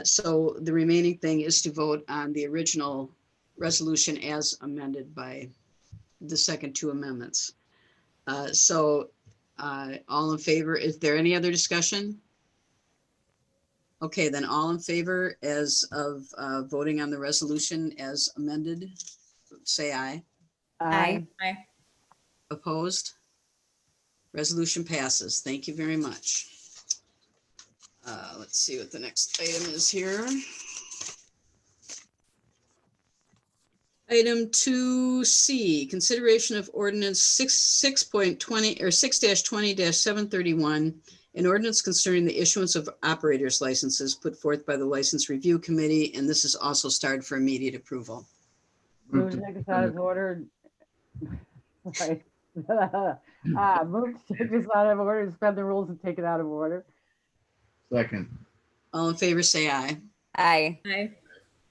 So the remaining thing is to vote on the original resolution as amended by the second two amendments. All in favor, is there any other discussion? Okay, then all in favor as of voting on the resolution as amended, say aye. Aye. Aye. Opposed? Resolution passes. Thank you very much. Let's see what the next item is here. Item 2C, consideration of ordinance 6.20 or 6-20-731, an ordinance concerning the issuance of operators licenses put forth by the License Review Committee, and this is also started for immediate approval. Move to take this out of order. Sorry. Move to take this out of order, suspend the rules and take it out of order. Second. All in favor, say aye. Aye. Aye.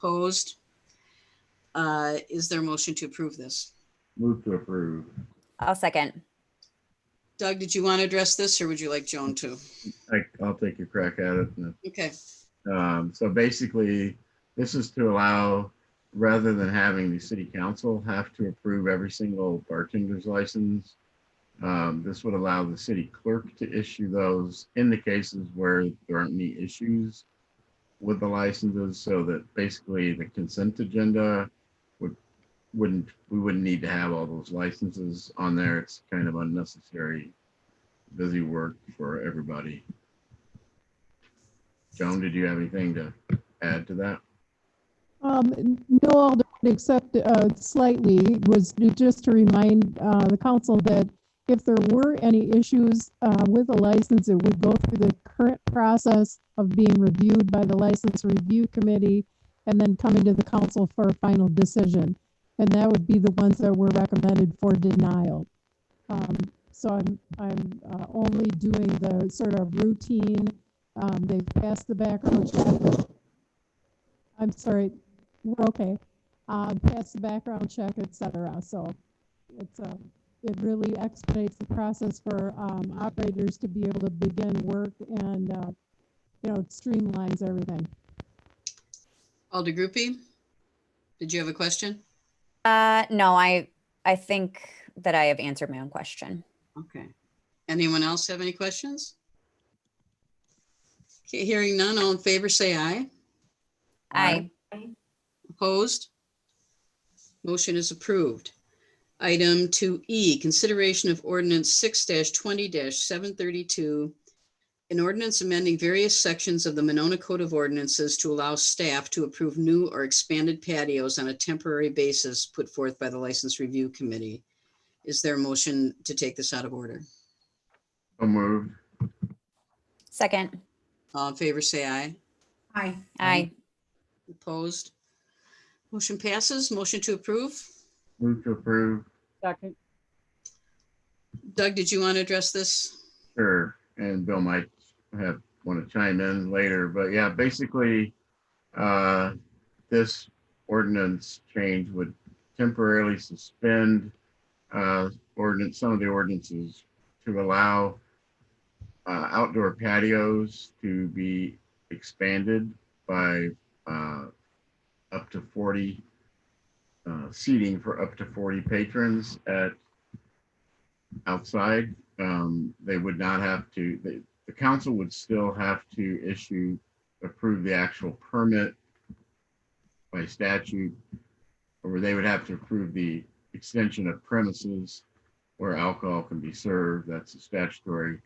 Opposed? Is there a motion to approve this? Move to approve. I'll second. Doug, did you want to address this or would you like Joan to? I'll take a crack at it. Okay. So basically, this is to allow, rather than having the city council have to approve every single bartender's license, this would allow the city clerk to issue those in the cases where there aren't any issues with the licenses, so that basically the consent agenda we wouldn't need to have all those licenses on there. It's kind of unnecessary busy work for everybody. Joan, did you have anything to add to that? No, Alderman, except slightly, was just to remind the council that if there were any issues with a license, it would go through the current process of being reviewed by the License Review Committee and then coming to the council for a final decision. And that would be the ones that were recommended for denial. So I'm only doing the sort of routine. They've passed the background check. I'm sorry, we're okay. Passed the background check, etc. So it really expedites the process for operators to be able to begin work, and it streamlines everything. Alder Groupie, did you have a question? No, I think that I have answered my own question. Okay. Anyone else have any questions? Okay, hearing none, all in favor, say aye. Aye. Opposed? Motion is approved. Item 2E, consideration of ordinance 6-20-732, an ordinance amending various sections of the Monona Code of Ordinances to allow staff to approve new or expanded patios on a temporary basis put forth by the License Review Committee. Is there a motion to take this out of order? So moved. Second. All in favor, say aye. Aye. Aye. Opposed? Motion passes. Motion to approve. Move to approve. Second. Doug, did you want to address this? Sure. And Bill might want to chime in later, but yeah, basically, this ordinance change would temporarily suspend some of the ordinances to allow outdoor patios to be expanded by up to 40 seating for up to 40 patrons at outside. They would not have to, the council would still have to approve the actual permit by statute, or they would have to approve the extension of premises where alcohol can be served. That's a statutory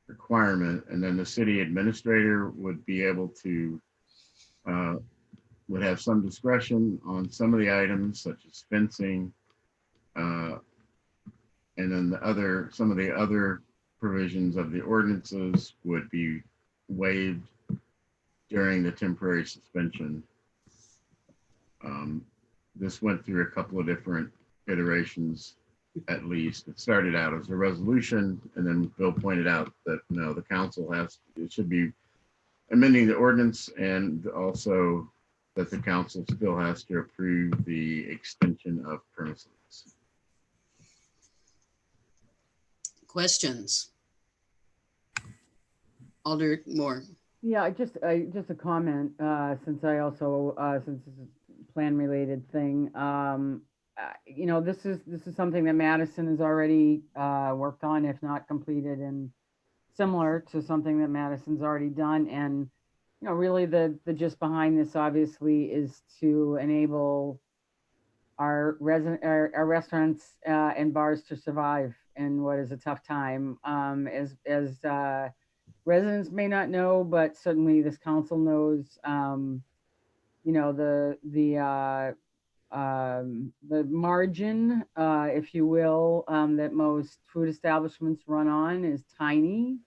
requirement. And then the city administrator would be able to, would have some discretion on some of the items such as fencing, and then some of the other provisions of the ordinances would be waived during the temporary suspension. This went through a couple of different iterations, at least. It started out as a resolution, and then Bill pointed out that no, the council it should be amending the ordinance, and also that the council still has to approve the extension of premises. Questions? Alder Moore. Yeah, just a comment, since I also, since it's a plan related thing, you know, this is something that Madison has already worked on, if not completed, and similar to something that Madison's already done. And, you know, really the gist behind this obviously is to enable our restaurants and bars to survive in what is a tough time. As residents may not know, but certainly this council knows, you know, the margin, if you will, that most food establishments run on is tiny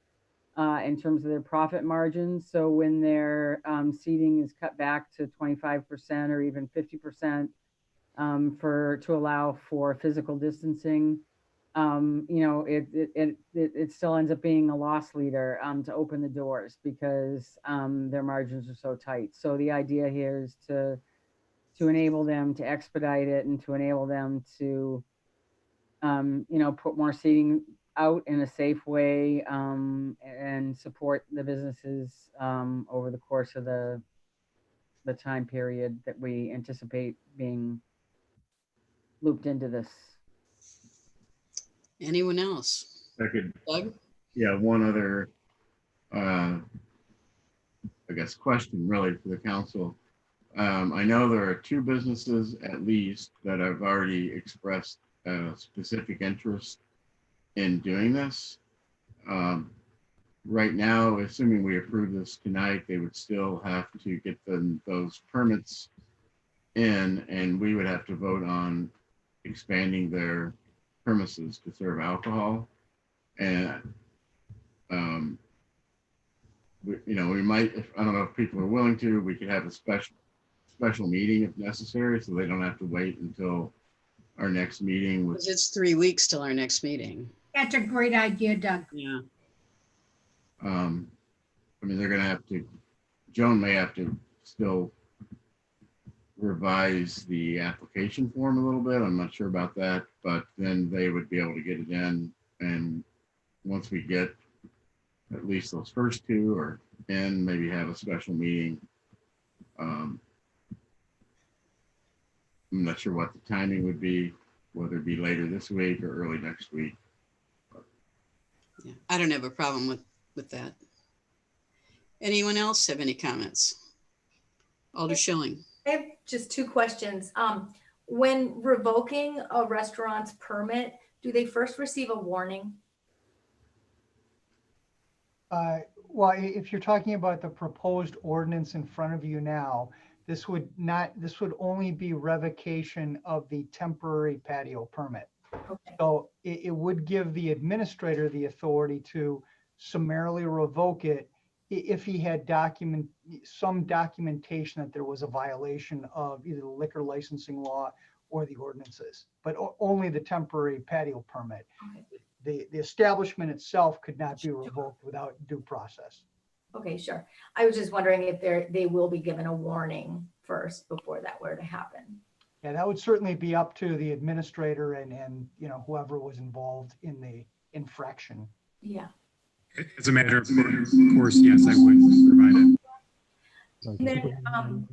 in terms of their profit margins. So when their seating is cut back to 25% or even 50% to allow for physical distancing, you know, it still ends up being a loss leader to open the doors because their margins are so tight. So the idea here is to enable them to expedite it and to enable them to, you know, put more seating out in a safe way and support the businesses over the course of the time period that we anticipate being looped into this. Anyone else? I could, Doug? yeah, one other, I guess, question really for the council. I know there are 2 businesses at least that have already expressed specific interest in doing this. Right now, assuming we approve this tonight, they would still have to get those permits in, and we would have to vote on expanding their premises to serve alcohol. And you know, we might, I don't know if people are willing to, we could have a special meeting if necessary, so they don't have to wait until our next meeting. Because it's 3 weeks till our next meeting. That's a great idea, Doug. Yeah. I mean, they're gonna have to, Joan may have to still revise the application form a little bit. I'm not sure about that, but then they would be able to get it in. And once we get at least those first 2 or in, maybe have a special meeting. I'm not sure what the timing would be, whether it be later this week or early next week. Yeah, I don't have a problem with that. Anyone else have any comments? Alder Schilling. I have just 2 questions. When revoking a restaurant's permit, do they first receive a warning? Well, if you're talking about the proposed ordinance in front of you now, this would only be revocation of the temporary patio permit. Okay. So it would give the administrator the authority to summarily revoke it if he had some documentation that there was a violation of either the liquor licensing law or the ordinances, but only the temporary patio permit. Okay. The establishment itself could not be revoked without due process. Okay, sure. I was just wondering if they will be given a warning first before that were to happen. Yeah, that would certainly be up to the administrator and you know, whoever was involved in the infraction. Yeah. As a matter of course, yes, I would provide it. And then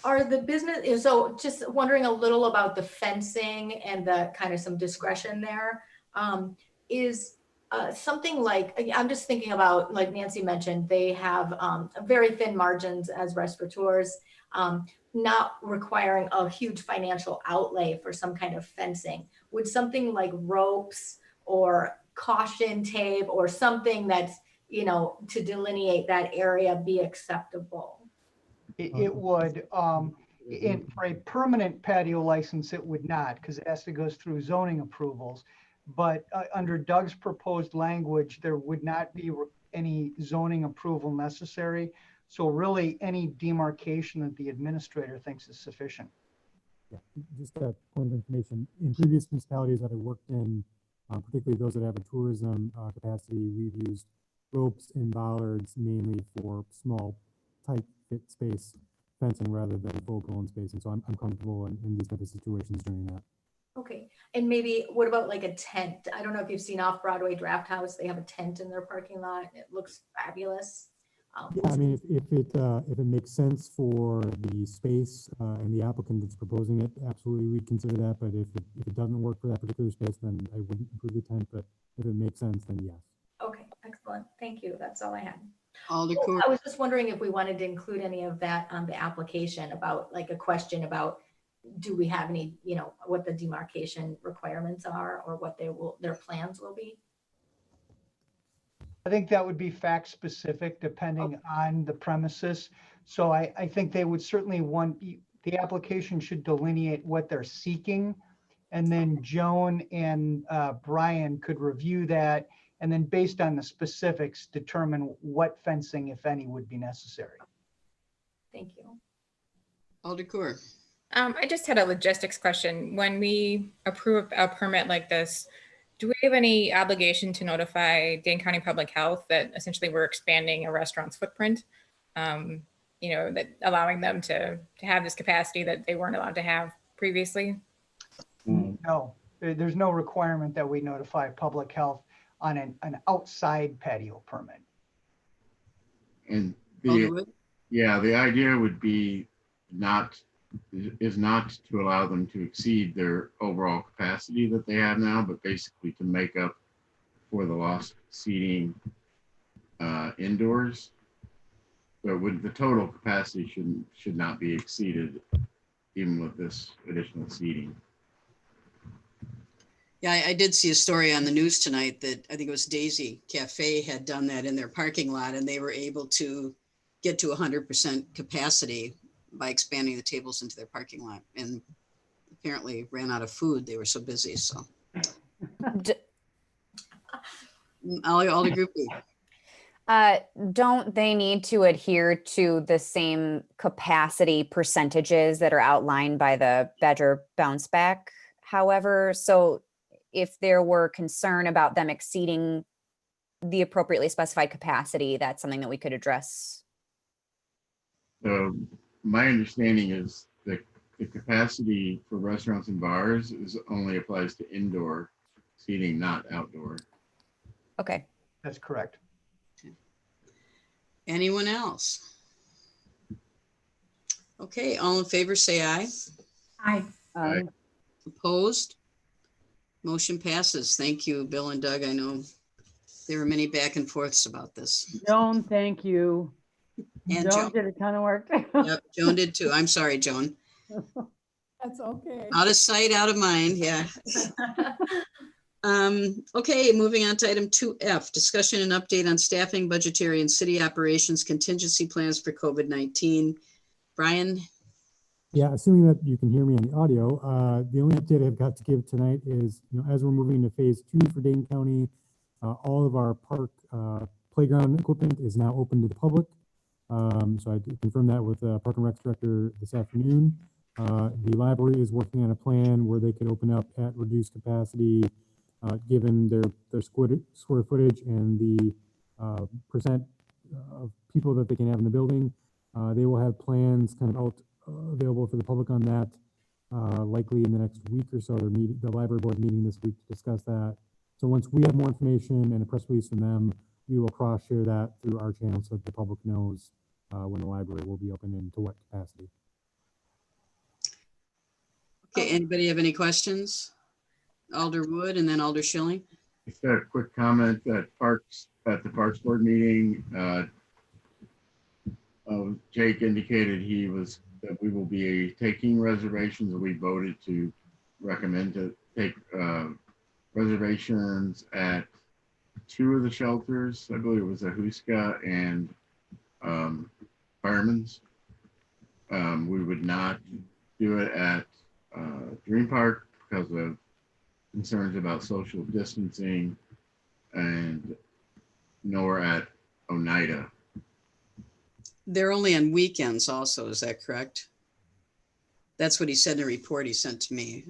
are the business, so just wondering a little about the fencing and the kind of some discretion there. is something like, I'm just thinking about, like Nancy mentioned, they have very thin margins as restaurateurs, not requiring a huge financial outlay for some kind of fencing. Would something like ropes or caution tape or something that's, to delineate that area be acceptable? It would, for a permanent patio license, it would not, because it has to go through zoning approvals. But under Doug's proposed language, there would not be any zoning approval necessary. So really, any demarcation that the administrator thinks is sufficient. Yeah, just a point of information. In previous municipalities that I worked in, particularly those that have a tourism capacity, we've used ropes and bollards mainly for small, tight fit space fencing rather than full-blown spacing. So I'm comfortable in these type of situations doing that. Okay, and maybe what about like a tent? I don't know if you've seen Off Broadway Draft House. They have a tent in their parking lot. It looks fabulous. Yeah, I mean, if it makes sense for the space and the applicant that's proposing it, absolutely we'd consider that. But if it doesn't work for that particular space, then I wouldn't approve the tent. But if it makes sense, then yes. Okay, excellent. Thank you. That's all I had. Alder Oh, Court. I was just wondering if we wanted to include any of that on the application about like a question about, do we have any, what the demarcation requirements are or what their plans will be? I think that would be fact specific depending on the premises. So I think they would certainly want, the application should delineate what they're seeking. And then Joan and Brian could review that. And then based on the specifics, determine what fencing, if any, would be necessary. Thank you. Alder Court. I just had a logistics question. When we approve a permit like this, do we have any obligation to notify Dane County Public Health that essentially we're expanding a restaurant's footprint? That allowing them to have this capacity that they weren't allowed to have previously? No, there's no requirement that we notify public health on an outside patio permit. And Alderwood? the idea would be not to allow them to exceed their overall capacity that they have now, but basically to make up for the lost seating indoors. So with the total capacity should not be exceeded even with this additional seating. Yeah, I did see a story on the news tonight that I think it was Daisy Cafe had done that in their parking lot, and they were able to get to 100% capacity by expanding the tables into their parking lot, and apparently ran out of food. They were so busy. So, Alder Groupie. Don't they need to adhere to the same capacity percentages that are outlined by the Badger Bounce Back? However, so if there were concern about them exceeding the appropriately specified capacity, that's something that we could address. So my understanding is that the capacity for restaurants and bars only applies to indoor seating, not outdoor. Okay. That's correct. Anyone else? Okay, all in favor, say aye. Aye. Opposed? Motion passes. Thank you, Bill and Doug. I know there were many back and forths about this. Joan, thank you. And Joan Joan. did a ton of work. Yep, Joan did too. I'm sorry, Joan. That's okay. Out of sight, out of mind, yeah. Okay, moving on to item 2F, discussion and update on staffing, budgetary and city operations contingency plans for COVID-19. Brian? Yeah, assuming that you can hear me on the audio, the only update I've got to give tonight is, as we're moving into phase 2 for Dane County, all of our park playground equipment is now open to the public. So I did confirm that with Park and Rec Director this afternoon. The library is working on a plan where they could open up at reduced capacity, given their square footage and the percent of people that they can have in the building. They will have plans kind of out available for the public on that, likely in the next week or so. The library board meeting this week to discuss that. So once we have more information and a press release from them, we will cross-share that through our channel so that the public knows when the library will be open and to what capacity. Okay, anybody have any questions? Alder Wood and then Alder Schilling. Just a quick comment that at the Parks Board meeting, Jake indicated that we will be taking reservations, and we voted to recommend to take reservations at 2 of the shelters. I believe it was Ahuska and Fireman's. We would not do it at Dream Park because of concerns about social distancing, and nor at Oneida. They're only on weekends also, is that correct? That's what he said in a report he sent to me.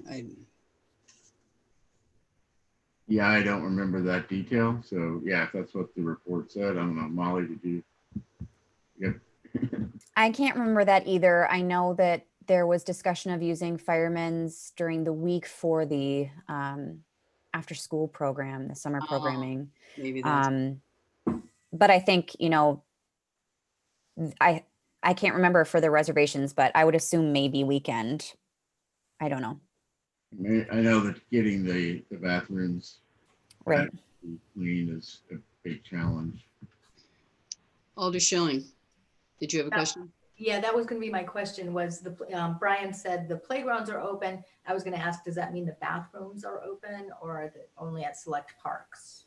Yeah, I don't remember that detail. So yeah, if that's what the report said, I don't know. Molly, did you? Yep. I can't remember that either. I know that there was discussion of using Fireman's during the week for the after school program, the summer programming. Maybe that's But I think, you know, I can't remember for the reservations, but I would assume maybe weekend. I don't know. I know that getting the bathrooms Right. clean is a big challenge. Alder Schilling. Did you have a question? Yeah, that was going to be my question. Was Brian said the playgrounds are open. I was going to ask, does that mean the bathrooms are open, or are they only at select parks?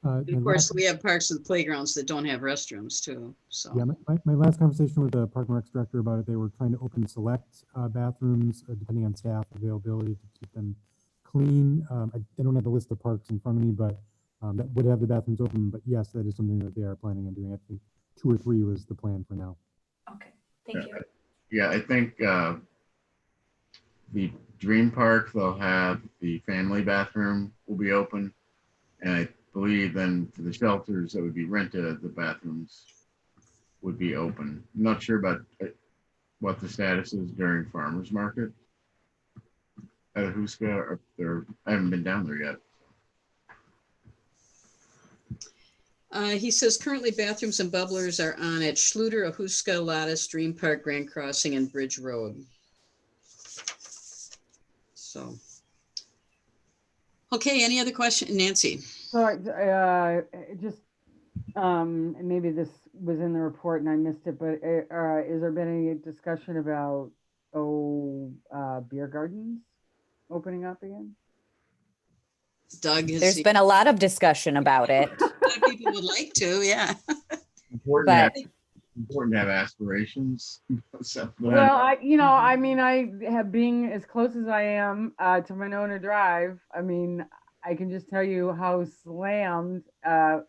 Of course, we have parks and playgrounds that don't have restrooms too. So Yeah, my last conversation with the Park and Rec director about it, they were trying to open select bathrooms, depending on staff availability, to keep them clean. I don't have the list of parks in front of me, but that would have the bathrooms open. But yes, that is something that they are planning on doing. I think 2 or 3 was the plan for now. Okay, thank you. Yeah, I think the Dream Park, they'll have the family bathroom will be open. And I believe then for the shelters that would be rented, the bathrooms would be open. I'm not sure about what the status is during farmers market at Ahuska. I haven't been down there yet. he says currently bathrooms and bubblers are on at Schluter, Ahuska, Lattice, Dream Park, Grand Crossing, and Bridge Road. So, okay, any other question, Nancy? So just, and maybe this was in the report and I missed it, but has there been any discussion about, beer gardens opening up again? Doug has. There's been a lot of discussion about it. A lot of people would like to, yeah. But Important to have aspirations. Well, I have being as close as I am to Monona Drive. I mean, I can just tell you how slammed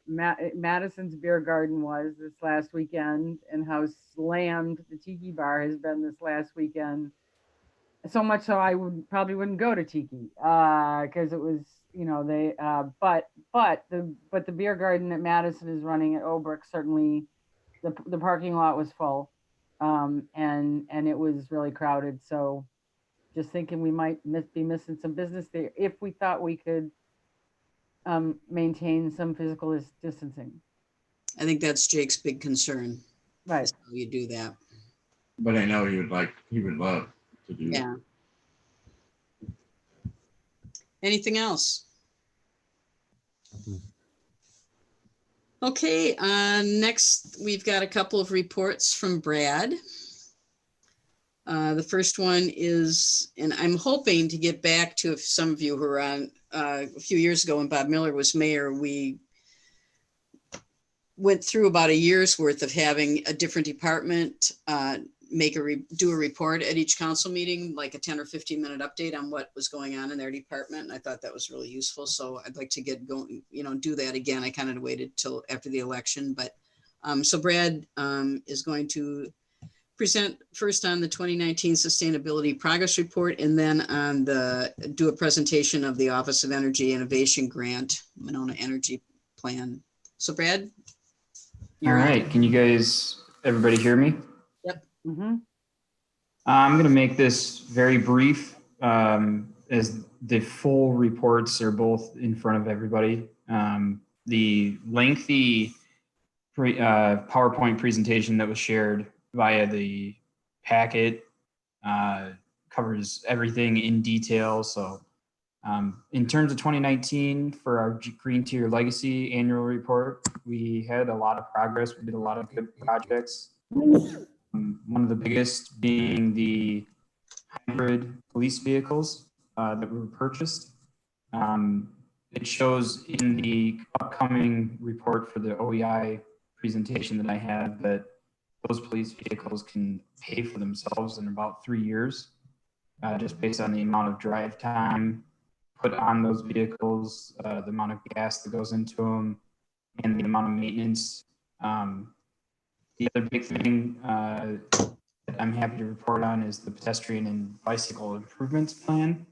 Madison's Beer Garden was this last weekend, and how slammed the Tiki Bar has been this last weekend. So much so I probably wouldn't go to Tiki because it was, but the beer garden that Madison is running at Obrook, certainly the parking lot was full, and it was really crowded. So just thinking we might be missing some business there if we thought we could maintain some physical distancing. I think that's Jake's big concern. Right. How you do that. But I know he would love to do that. Yeah. Anything else? Okay, next we've got a couple of reports from Brad. The first one is, and I'm hoping to get back to, if some of you who were on a few years ago when Bob Miller was mayor, we went through about a year's worth of having a different department do a report at each council meeting, like a 10 or 15 minute update on what was going on in their department. And I thought that was really useful. So I'd like to get going, do that again. I kind of waited till after the election, but so Brad is going to present first on the 2019 Sustainability Progress Report, and then on do a presentation of the Office of Energy Innovation Grant, Monona Energy Plan. So Brad. All right, can you guys, everybody hear me? Yep. Mm-hmm. I'm going to make this very brief, as the full reports are both in front of everybody. The lengthy PowerPoint presentation that was shared via the packet covers everything in detail. So In terms of 2019, for our Green Tier Legacy annual report, we had a lot of progress. We did a lot of good projects. One of the biggest being the hybrid police vehicles that were purchased. It shows in the upcoming report for the OEI presentation that I have that those police vehicles can pay for themselves in about 3 years, just based on the amount of drive time put on those vehicles, the amount of gas that goes into them, and the amount of maintenance. The other big thing that I'm happy to report on is the pedestrian and bicycle improvements plan.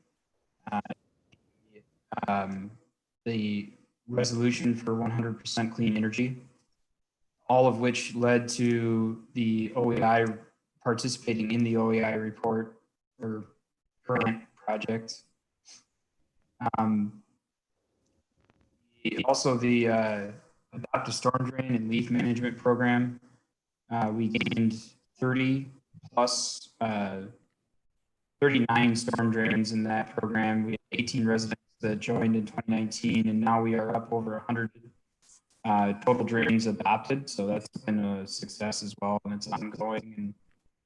The resolution for 100% clean energy, all of which led to the OEI participating in the OEI report or grant project. Also the Adopt a Storm Drain and Leaf Management Program. We gained 39 storm drains in that program. We had 18 residents that joined in 2019, and now we are up over 100 total drains adopted. So that's been a success as well, and it's ongoing. And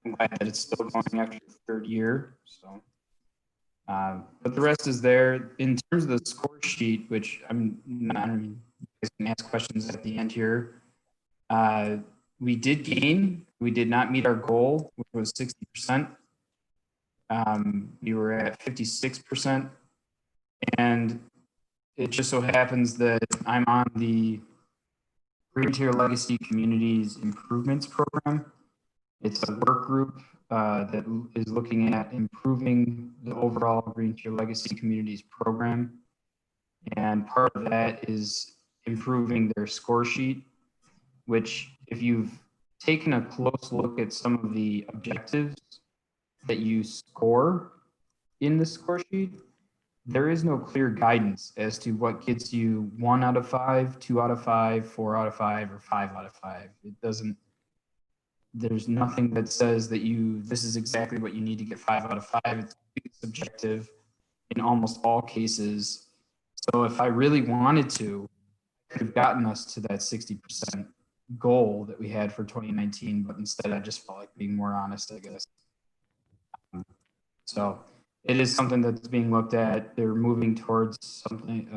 I'm glad that it's still going after the third year. So, but the rest is there. In terms of the score sheet, which you guys can ask questions at the end here. We did gain. We did not meet our goal, which was 60%. We were at 56%. And it just so happens that I'm on the Green Tier Legacy Communities Improvements Program. It's a work group that is looking at improving the overall Green Tier Legacy Communities program. And part of that is improving their score sheet, which if you've taken a close look at some of the objectives that you score in the score sheet, there is no clear guidance as to what gets you 1 out of 5, 2 out of 5, 4 out of 5, or 5 out of 5. It doesn't, there's nothing that says that this is exactly what you need to get 5 out of 5. It's subjective in almost all cases. So if I really wanted to, I could have gotten us to that 60% goal that we had for 2019, but instead I just felt like being more honest, I guess. So it is something that's being looked at. They're moving towards something,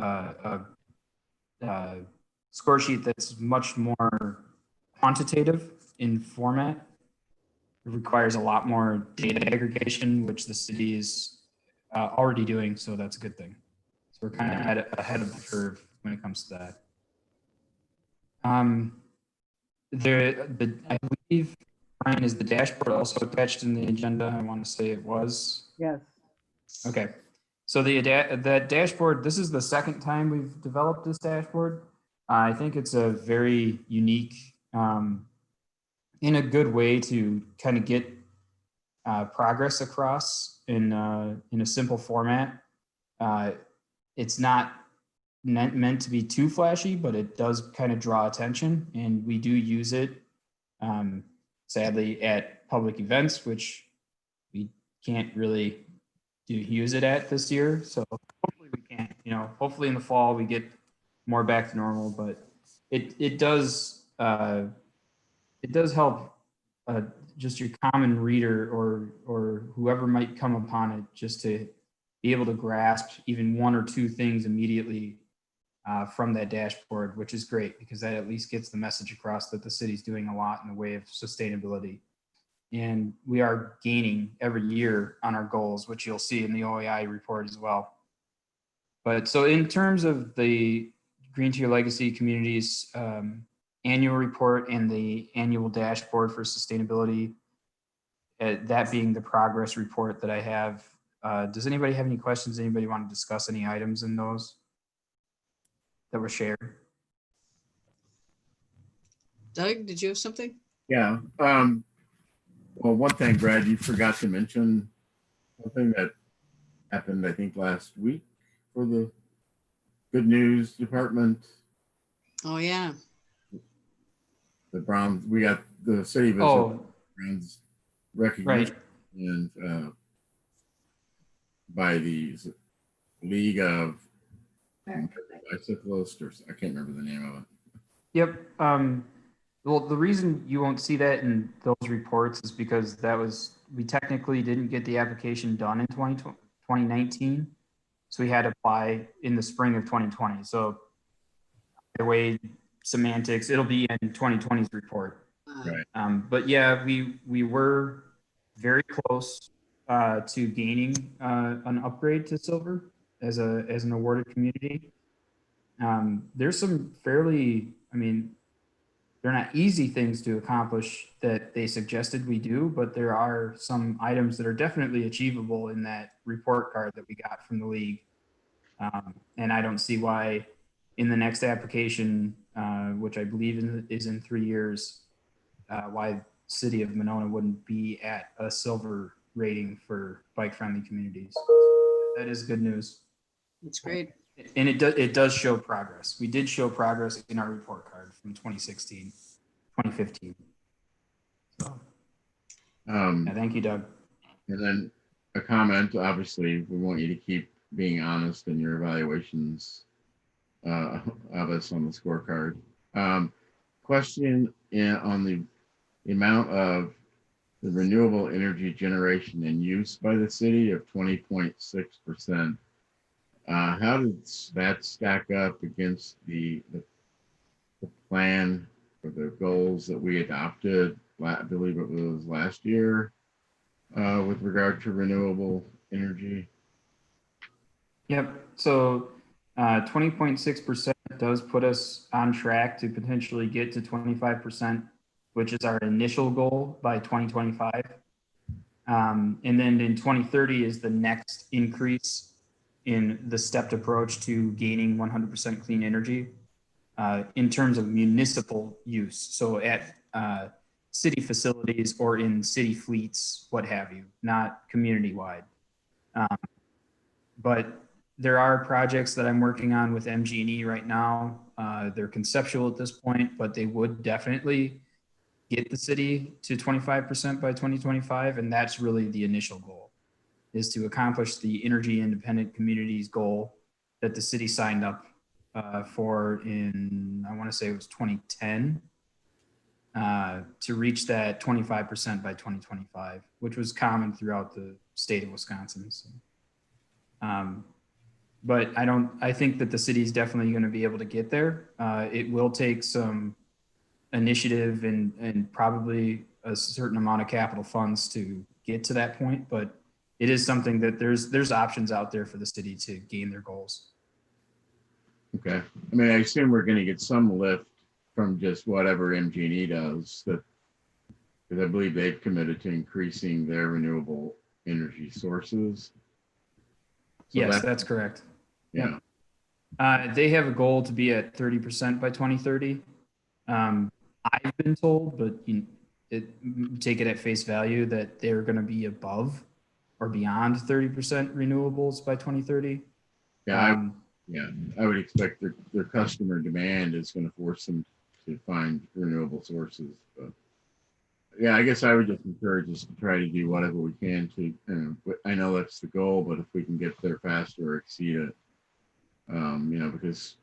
score sheet that's much more quantitative in format. It requires a lot more data aggregation, which the city is already doing, so that's a good thing. So we're kind of ahead of the curve when it comes to that. I believe, Brian, is the dashboard also attached in the agenda? I want to say it was. Yes. Okay. So that dashboard, this is the second time we've developed this dashboard. I think it's a very unique, in a good way to kind of get progress across in a simple format. It's not meant to be too flashy, but it does kind of draw attention, and we do use it sadly at public events, which we can't really use it at this year. So hopefully we can, hopefully in the fall we get more back to normal, but it does help just your common reader or whoever might come upon it, just to be able to grasp even 1 or 2 things immediately from that dashboard, which is great because that at least gets the message across that the city's doing a lot in the way of sustainability. And we are gaining every year on our goals, which you'll see in the OEI report as well. But so in terms of the Green Tier Legacy Communities annual report and the annual dashboard for sustainability, that being the progress report that I have, does anybody have any questions? Anybody want to discuss any items in those that were shared? Doug, did you have something? Yeah. Well, one thing, Brad, you forgot to mention something that happened, I think, last week for the Good News Department. Oh, yeah. The Browns, we got the city visit Browns recognition, right. And by the League of Bicyclists, or I can't remember the name of it. Yep. Well, the reason you won't see that in those reports is because we technically didn't get the application done in 2019. So we had to apply in the spring of 2020. So the way semantics, it'll be in 2020's report. Right. But yeah, we were very close to gaining an upgrade to silver as an awarded community. There's some fairly, they're not easy things to accomplish that they suggested we do, but there are some items that are definitely achievable in that report card that we got from the league. And I don't see why in the next application, which I believe is in 3 years, why City of Monona wouldn't be at a silver rating for bike-friendly communities. That is good news. That's great. And it does show progress. We did show progress in our report card from 2016, 2015. So, yeah, thank you, Doug. And then a comment, obviously, we want you to keep being honest in your evaluations of us on the scorecard. Question on the amount of the renewable energy generation and use by the city of 20.6%. How does that stack up against the plan or the goals that we adopted, I believe it was last year, with regard to renewable energy? Yep. So 20.6% does put us on track to potentially get to 25%, which is our initial goal by 2025. And then in 2030 is the next increase in the stepped approach to gaining 100% clean energy in terms of municipal use. So at city facilities or in city fleets, what have you, not community-wide. But there are projects that I'm working on with MG&E right now. They're conceptual at this point, but they would definitely get the city to 25% by 2025. And that's really the initial goal, is to accomplish the energy independent communities goal that the city signed up for in, I want to say it was 2010, to reach that 25% by 2025, which was common throughout the state of Wisconsin. So, but I think that the city is definitely going to be able to get there. It will take some initiative and probably a certain amount of capital funds to get to that point, but it is something that there's options out there for the city to gain their goals. Okay. I mean, I assume we're going to get some lift from just whatever MG&E does, that because I believe they've committed to increasing their renewable energy sources. So yes, that's correct. Yeah. They have a goal to be at 30% by 2030. I've been told, but take it at face value, that they're going to be above or beyond 30% renewables by 2030. Yeah, I would expect their customer demand is going to force them to find renewable sources. But yeah, I guess I would just encourage us to try to do whatever we can to, but I know that's the goal, but if we can get there faster or exceed it, because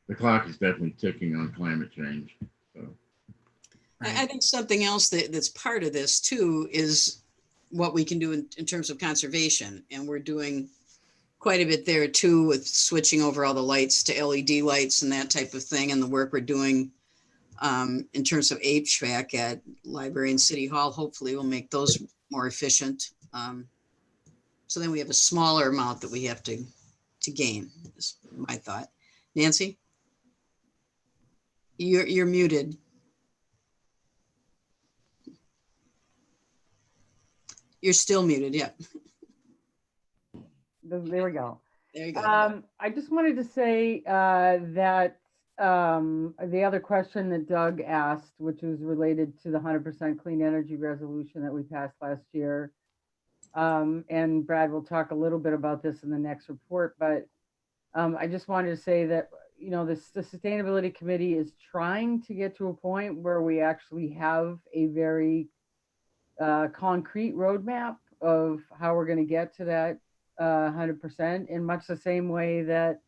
the clock is definitely ticking on climate change. So I think something else that's part of this too is what we can do in terms of conservation. And we're doing quite a bit there too, with switching over all the lights to LED lights and that type of thing. And the work we're doing in terms of HVAC at Library and City Hall, hopefully will make those more efficient. So then we have a smaller amount that we have to gain, is my thought. Nancy? You're muted. You're still muted, yeah. There we go. There you go. I just wanted to say that the other question that Doug asked, which was related to the 100% clean energy resolution that we passed last year. And Brad will talk a little bit about this in the next report, but I just wanted to say that, the Sustainability Committee is trying to get to a point where we actually have a very concrete roadmap of how we're going to get to that 100%, in much the same way that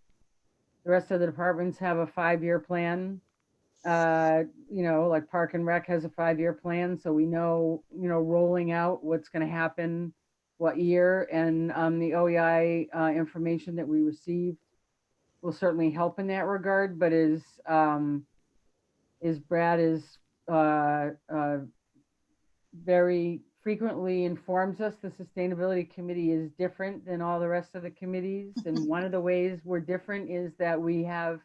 the rest of the departments have a 5-year plan. Like Park and Rec has a 5-year plan, so we know, rolling out what's going to happen what year, and the OEI information that we received will certainly help in that regard. But as Brad is very frequently informs us, the Sustainability Committee is different than all the rest of the committees. And one of the ways we're different is that we have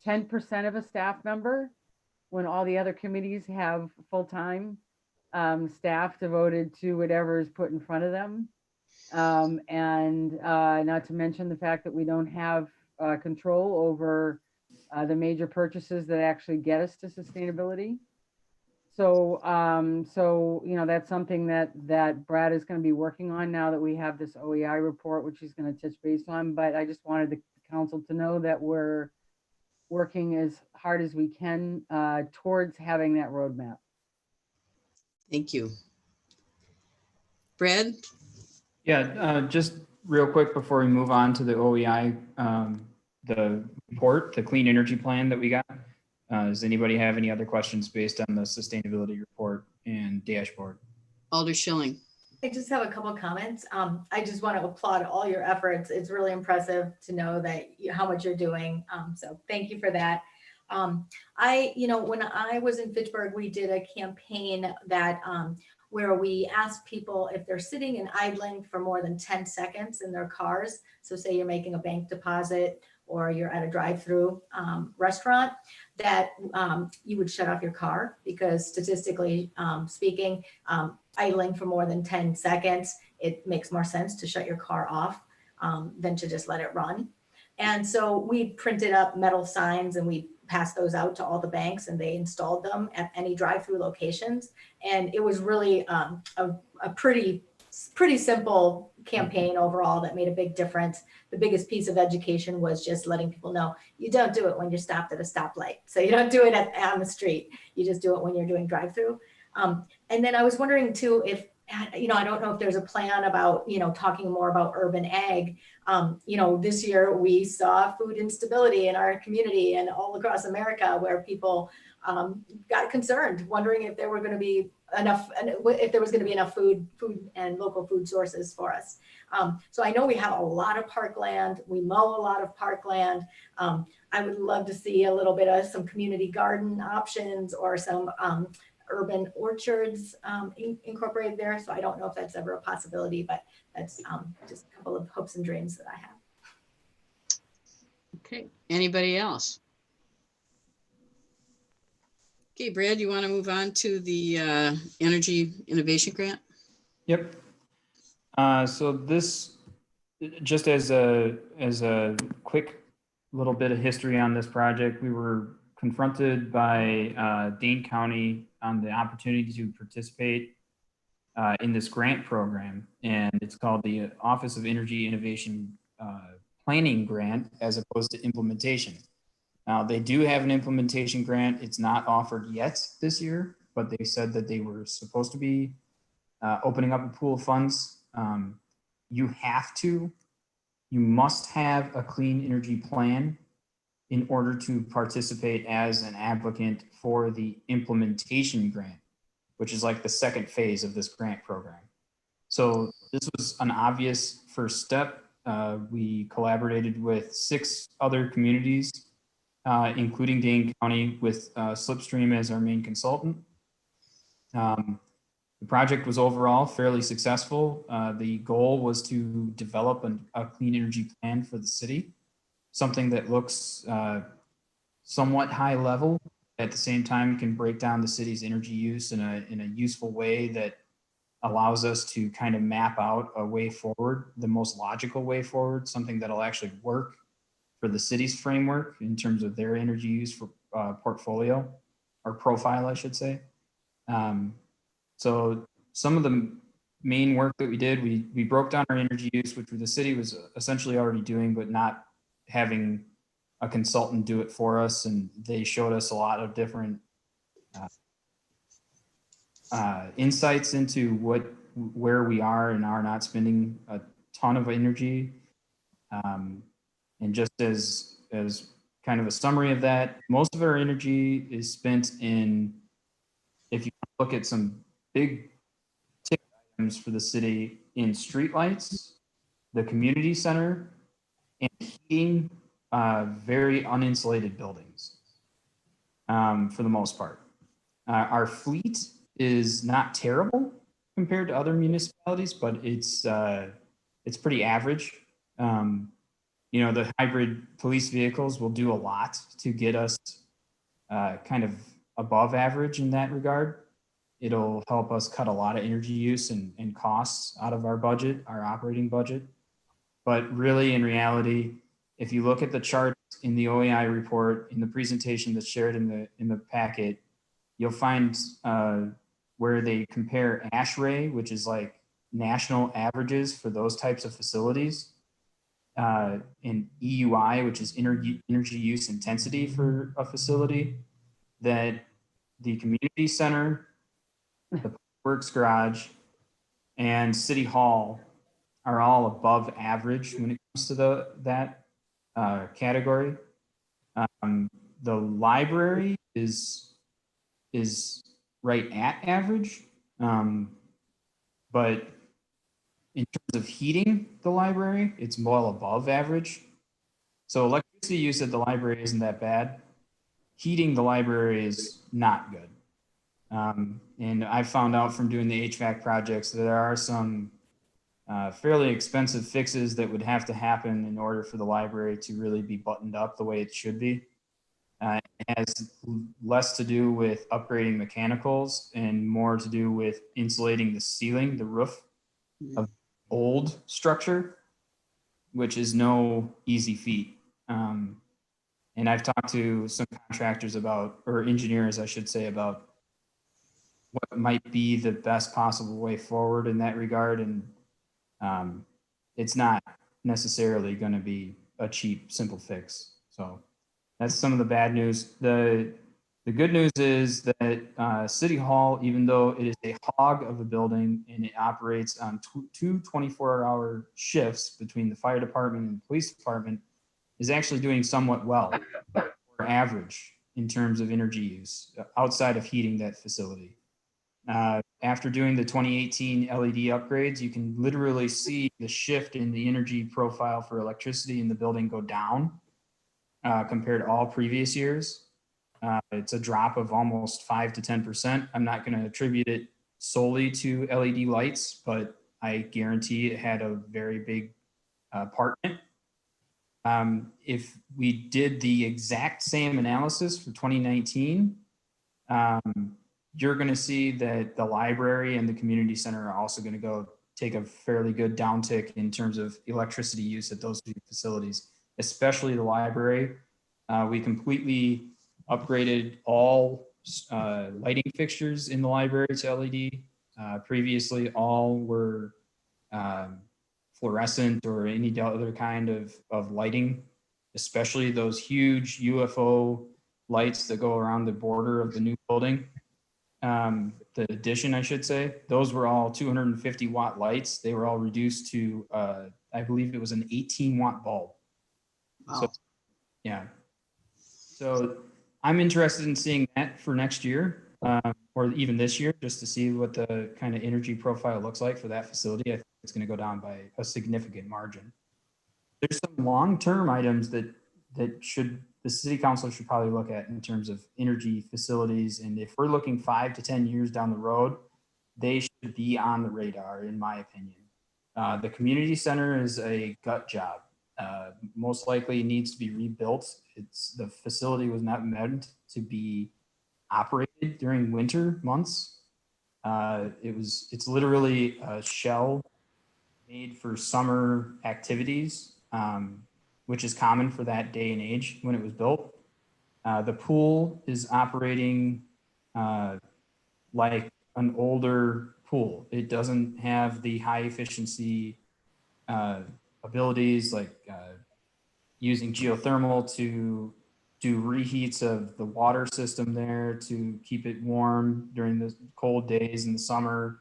10% of a staff member when all the other committees have full-time staff devoted to whatever is put in front of them. And not to mention the fact that we don't have control over the major purchases that actually get us to sustainability. So, that's something that Brad is going to be working on now that we have this OEI report, which he's going to touch base on. But I just wanted the council to know that we're working as hard as we can towards having that roadmap. Thank you. Brad? Yeah, just real quick before we move on to the OEI, the report, the clean energy plan that we got. Does anybody have any other questions based on the sustainability report and dashboard? Alder Schilling. I just have a couple of comments. I just want to applaud all your efforts. It's really impressive to know that how much you're doing. So thank you for that. When I was in Fitchburg, we did a campaign that where we asked people if they're sitting and idling for more than 10 seconds in their cars. So say you're making a bank deposit or you're at a drive-through restaurant, that you would shut off your car, because statistically speaking, idling for more than 10 seconds, it makes more sense to shut your car off than to just let it run. And so we printed up metal signs and we passed those out to all the banks, and they installed them at any drive-through locations. And it was really a pretty simple campaign overall that made a big difference. The biggest piece of education was just letting people know you don't do it when you're stopped at a stoplight. So you don't do it on the street. You just do it when you're doing drive-through. And then I was wondering too, if, I don't know if there's a plan about, talking more about urban ag. This year we saw food instability in our community and all across America, where people got concerned, wondering if there were going to be enough, if there was going to be enough food and local food sources for us. So I know we have a lot of parkland. We mow a lot of parkland. I would love to see a little bit of some community garden options or some urban orchards incorporated there. So I don't know if that's ever a possibility, but that's just a couple of hopes and dreams that I have. Okay, anybody else? Okay, Brad, you want to move on to the Energy Innovation Grant? Yep. So this, just as a quick little bit of history on this project, we were confronted by Dane County on the opportunity to participate in this grant program, and it's called the Office of Energy Innovation Planning Grant, as opposed to implementation. Now, they do have an implementation grant. It's not offered yet this year, but they said that they were supposed to be opening up a pool of funds. You must have a clean energy plan in order to participate as an applicant for the implementation grant, which is like the second phase of this grant program. So this was an obvious first step. We collaborated with 6 other communities, including Dane County, with Slipstream as our main consultant. The project was overall fairly successful. The goal was to develop a clean energy plan for the city, something that looks somewhat high level, at the same time can break down the city's energy use in a useful way that allows us to kind of map out a way forward, the most logical way forward, something that'll actually work for the city's framework in terms of their energy use for portfolio or profile, I should say. So some of the main work that we did, we broke down our energy use, which the city was essentially already doing, but not having a consultant do it for us. And they showed us a lot of different insights into where we are and are not spending a ton of energy. And just as kind of a summary of that, most of our energy is spent in, if you look at some big ticket items for the city, in streetlights, the community center, and heating very uninsulated buildings for the most part. Our fleet is not terrible compared to other municipalities, but it's pretty average. You know, the hybrid police vehicles will do a lot to get us kind of above average in that regard. It'll help us cut a lot of energy use and costs out of our budget, our operating budget. But really, in reality, if you look at the charts in the OEI report, in the presentation that's shared in the packet, you'll find where they compare ASHRAE, which is like national averages for those types of facilities, and EUI, which is energy use intensity for a facility, that the community center, the Works Garage, and City Hall are all above average when it comes to that category. The library is right at average, but in terms of heating the library, it's well above average. So electricity use at the library isn't that bad. Heating the library is not good. And I found out from doing the HVAC projects that there are some fairly expensive fixes that would have to happen in order for the library to really be buttoned up the way it should be. It has less to do with upgrading mechanicals and more to do with insulating the ceiling, the roof of the old structure, which is no easy feat. And I've talked to some contractors about, or engineers, I should say, about what might be the best possible way forward in that regard. And it's not necessarily going to be a cheap, simple fix. So that's some of the bad news. The good news is that City Hall, even though it is a hog of a building and it operates on two 24-hour shifts between the fire department and the police department, is actually doing somewhat well, or average in terms of energy use outside of heating that facility. After doing the 2018 LED upgrades, you can literally see the shift in the energy profile for electricity in the building go down compared to all previous years. It's a drop of almost 5 to 10%. I'm not going to attribute it solely to LED lights, but I guarantee it had a very big part in it. If we did the exact same analysis for 2019, you're going to see that the library and the community center are also going to go take a fairly good downtick in terms of electricity use at those two facilities, especially the library. We completely upgraded all lighting fixtures in the library to LED. Previously, all were fluorescent or any other kind of lighting, especially those huge UFO lights that go around the border of the new building. The addition, I should say, those were all 250 watt lights. They were all reduced to, I believe it was an 18 watt bulb. Wow. So, yeah. So I'm interested in seeing that for next year, or even this year, just to see what the kind of energy profile looks like for that facility. I think it's going to go down by a significant margin. There's some long-term items that the city council should probably look at in terms of energy facilities. And if we're looking 5 to 10 years down the road, they should be on the radar, in my opinion. The community center is a gut job. Most likely needs to be rebuilt. The facility was not meant to be operated during winter months. It's literally a shell made for summer activities, which is common for that day and age when it was built. The pool is operating like an older pool. It doesn't have the high efficiency abilities like using geothermal to do reheats of the water system there to keep it warm during the cold days in the summer.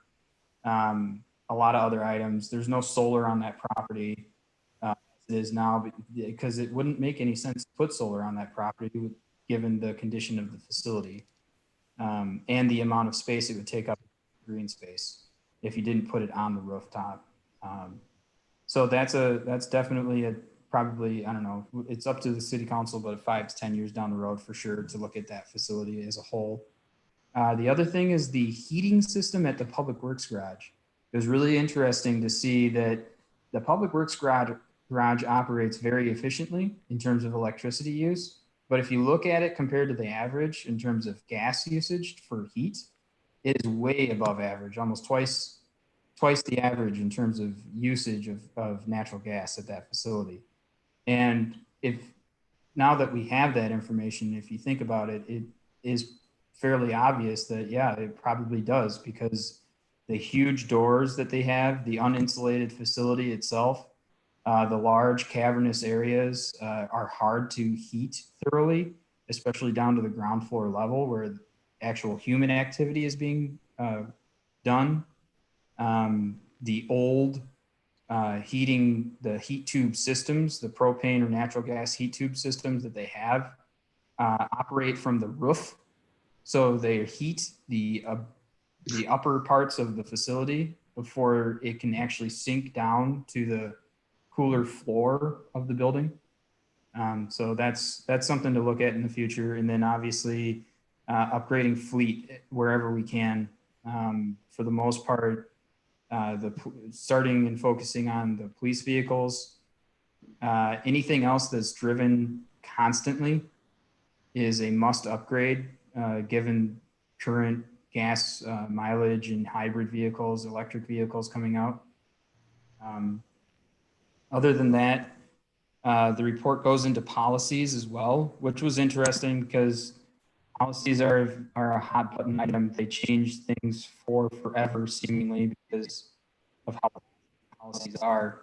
a lot of other items. There's no solar on that property as it is now, because it wouldn't make any sense to put solar on that property given the condition of the facility and the amount of space it would take up green space if you didn't put it on the rooftop. So that's definitely probably, I don't know, it's up to the city council, but 5 to 10 years down the road for sure to look at that facility as a whole. The other thing is the heating system at the Public Works Garage. It was really interesting to see that the Public Works Garage operates very efficiently in terms of electricity use. But if you look at it compared to the average in terms of gas usage for heat, it is way above average, almost twice the average in terms of usage of natural gas at that facility. And now that we have that information, if you think about it, it is fairly obvious that, yeah, it probably does, because the huge doors that they have, the uninsulated facility itself, the large cavernous areas are hard to heat thoroughly, especially down to the ground floor level where actual human activity is being done. The old heating, the heat tube systems, the propane or natural gas heat tube systems that they have operate from the roof. So they heat the upper parts of the facility before it can actually sink down to the cooler floor of the building. So that's something to look at in the future. And then obviously upgrading fleet wherever we can. For the most part, starting and focusing on the police vehicles. Anything else that's driven constantly is a must upgrade, given current gas mileage and hybrid vehicles, electric vehicles coming out. Other than that, the report goes into policies as well, which was interesting because policies are a hot button item. They change things forever, seemingly, because of how policies are.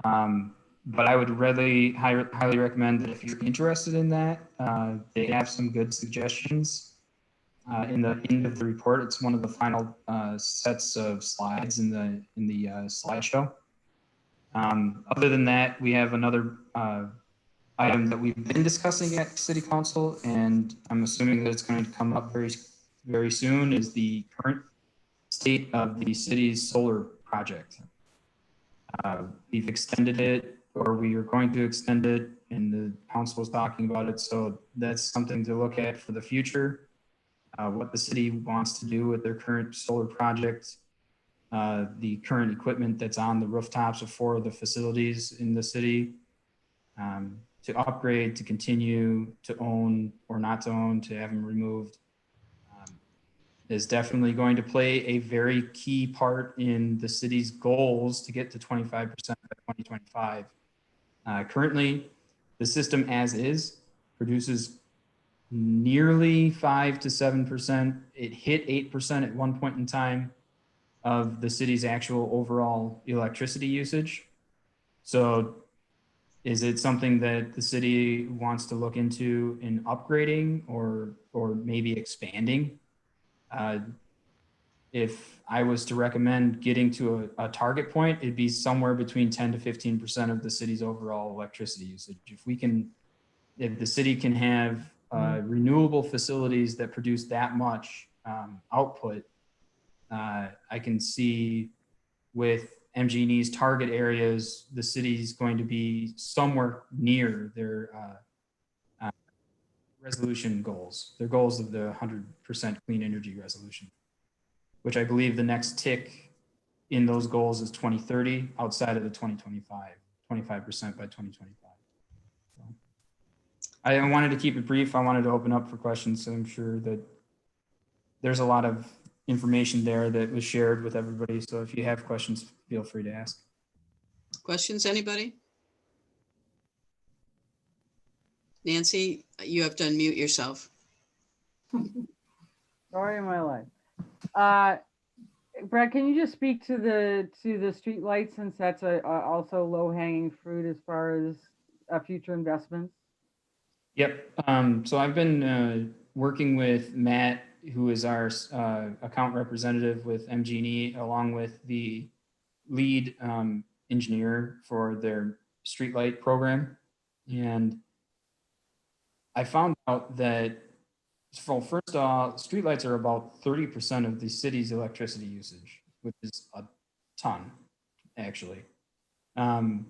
But I would really highly recommend that if you're interested in that, they have some good suggestions in the end of the report. It's one of the final sets of slides in the slideshow. Other than that, we have another item that we've been discussing at City Council, and I'm assuming that it's going to come up very, very soon, is the current state of the city's solar project. We've extended it, or we are going to extend it, and the council was talking about it. So that's something to look at for the future. What the city wants to do with their current solar project, the current equipment that's on the rooftops of 4 of the facilities in the city, to upgrade, to continue to own or not to own, to have them removed, is definitely going to play a very key part in the city's goals to get to 25% by 2025. Currently, the system as is produces nearly 5 to 7%. It hit 8% at one point in time of the city's actual overall electricity usage. So is it something that the city wants to look into in upgrading or maybe expanding? If I was to recommend getting to a target point, it'd be somewhere between 10 to 15% of the city's overall electricity usage. If the city can have renewable facilities that produce that much output, I can see with MG&E's target areas, the city's going to be somewhere near their resolution goals, their goals of the 100% clean energy resolution, which I believe the next tick in those goals is 2030 outside of the 2025, 25% by 2025. So I wanted to keep it brief. I wanted to open up for questions. So I'm sure that there's a lot of information there that was shared with everybody. So if you have questions, feel free to ask. Questions, anybody? Nancy, you have to unmute yourself. Story of my life. Brett, can you just speak to the street lights, since that's also low hanging fruit as far as future investments? Yep. So I've been working with Matt, who is our account representative with MG&E, along with the lead engineer for their streetlight program. And I found out that, well, first off, streetlights are about 30% of the city's electricity usage, which is a ton, actually. And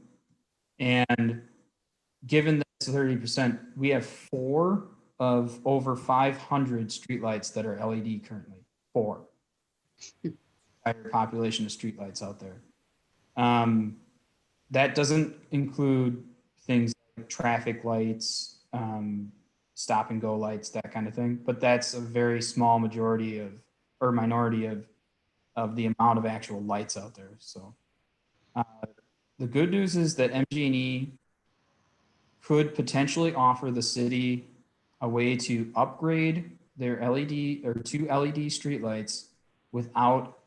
given that it's 30%, we have 4 of over 500 streetlights that are LED currently. 4. Entire population of streetlights out there. That doesn't include things like traffic lights, stop and go lights, that kind of thing. But that's a very small majority of, or minority of the amount of actual lights out there. So the good news is that MG&E could potentially offer the city a way to upgrade their LED or 2 LED streetlights without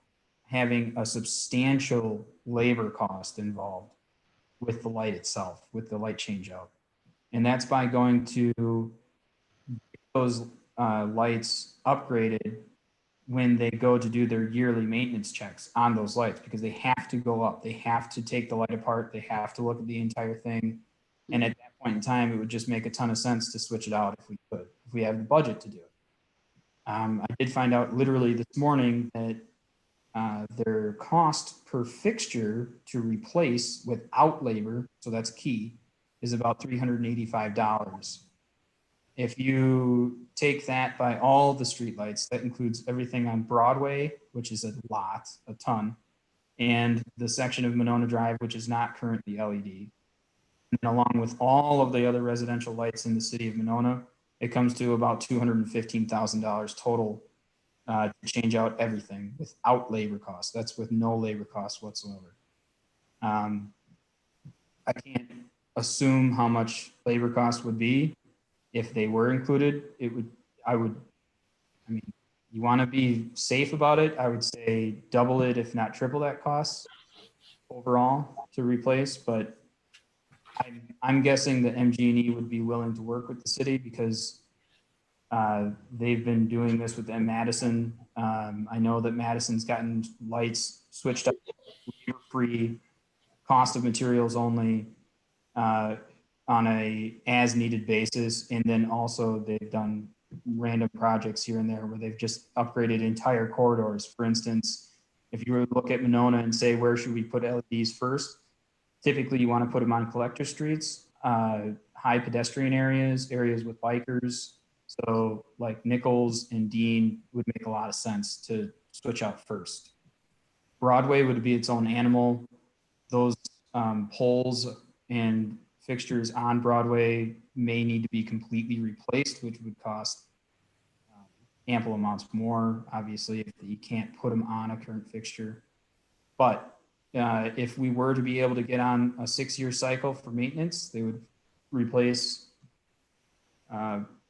having a substantial labor cost involved with the light itself, with the light change out. And that's by going to those lights upgraded when they go to do their yearly maintenance checks on those lights, because they have to go up. They have to take the light apart. They have to look at the entire thing. And at that point in time, it would just make a ton of sense to switch it out if we could, if we have the budget to do it. I did find out literally this morning that their cost per fixture to replace without labor, so that's key, is about $385. If you take that by all the streetlights, that includes everything on Broadway, which is a lot, a ton, and the section of Monona Drive, which is not currently LED. And along with all of the other residential lights in the city of Monona, it comes to about $215,000 total to change out everything without labor costs. That's with no labor costs whatsoever. I can't assume how much labor cost would be. If they were included, I mean, you want to be safe about it, I would say double it, if not triple that cost overall to replace. But I'm guessing that MG&E would be willing to work with the city because they've been doing this with Madison. I know that Madison's gotten lights switched up free, cost of materials only, on a as needed basis. And then also they've done random projects here and there where they've just upgraded entire corridors. For instance, if you were to look at Monona and say, where should we put LEDs first? Typically you want to put them on collector streets, high pedestrian areas, areas with bikers. So like Nichols and Dean would make a lot of sense to switch out first. Broadway would be its own animal. Those poles and fixtures on Broadway may need to be completely replaced, which would cost ample amounts more, obviously, if you can't put them on a current fixture. But if we were to be able to get on a 6-year cycle for maintenance, they would replace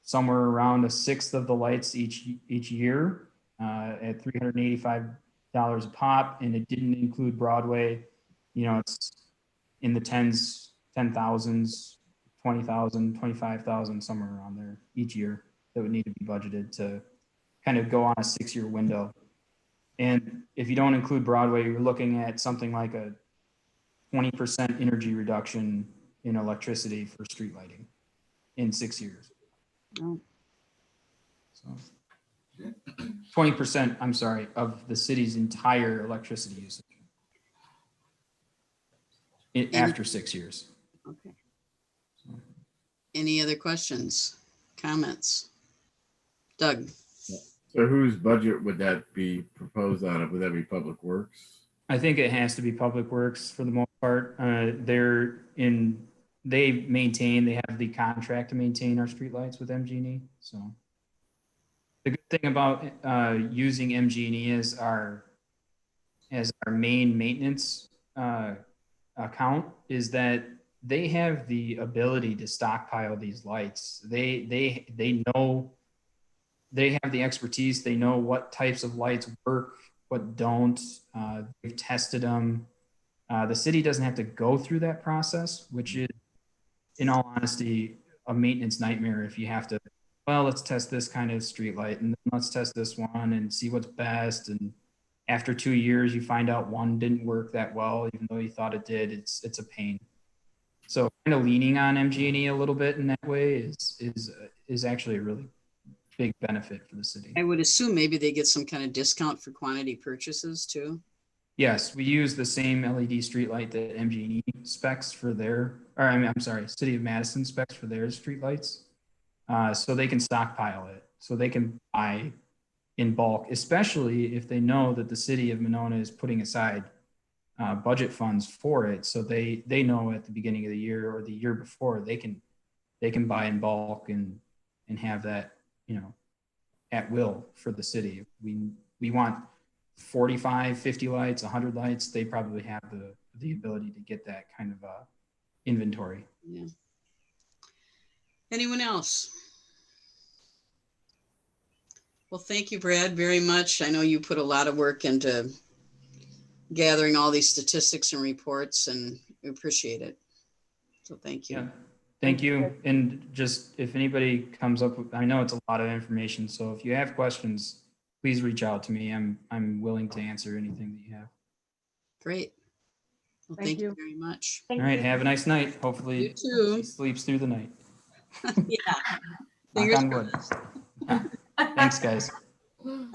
somewhere around 1/6 of the lights each year at $385 a pop, and it didn't include Broadway. You know, it's in the 10s, 10,000s, 20,000, 25,000, somewhere around there each year that would need to be budgeted to kind of go on a 6-year window. And if you don't include Broadway, you're looking at something like a 20% energy reduction in electricity for street lighting in 6 years. Oh. So 20%, I'm sorry, of the city's entire electricity usage after 6 years. Okay. Any other questions, comments? Doug? So whose budget would that be proposed out of? Would that be Public Works? I think it has to be Public Works for the most part. They have the contract to maintain our streetlights with MG&E. So the good thing about using MG&E as our main maintenance account is that they have the ability to stockpile these lights. They know, they have the expertise. They know what types of lights work, what don't. They've tested them. The city doesn't have to go through that process, which is, in all honesty, a maintenance nightmare if you have to, well, let's test this kind of street light and then let's test this one and see what's best. And after 2 years, you find out one didn't work that well, even though you thought it did. It's a pain. So kind of leaning on MG&E a little bit in that way is actually a really big benefit for the city. I would assume maybe they get some kind of discount for quantity purchases too. Yes, we use the same LED streetlight that MG&E specs for their, or I'm sorry, City of Madison specs for their streetlights. So they can stockpile it. So they can buy in bulk, especially if they know that the city of Monona is putting aside budget funds for it. So they know at the beginning of the year or the year before they can buy in bulk and have that, you know, at will for the city. We want 45, 50 lights, 100 lights. They probably have the ability to get that kind of inventory. Yeah. Anyone else? Well, thank you, Brad, very much. I know you put a lot of work into gathering all these statistics and reports, and we appreciate it. So thank you. Yeah, thank you. And just if anybody comes up with, I know it's a lot of information, so if you have questions, please reach out to me. I'm willing to answer anything that you have. Great. Well, thank you very much. All right, have a nice night. Hopefully You too. she sleeps through the night. Yeah. Knock Fingers on wood. Thanks, guys.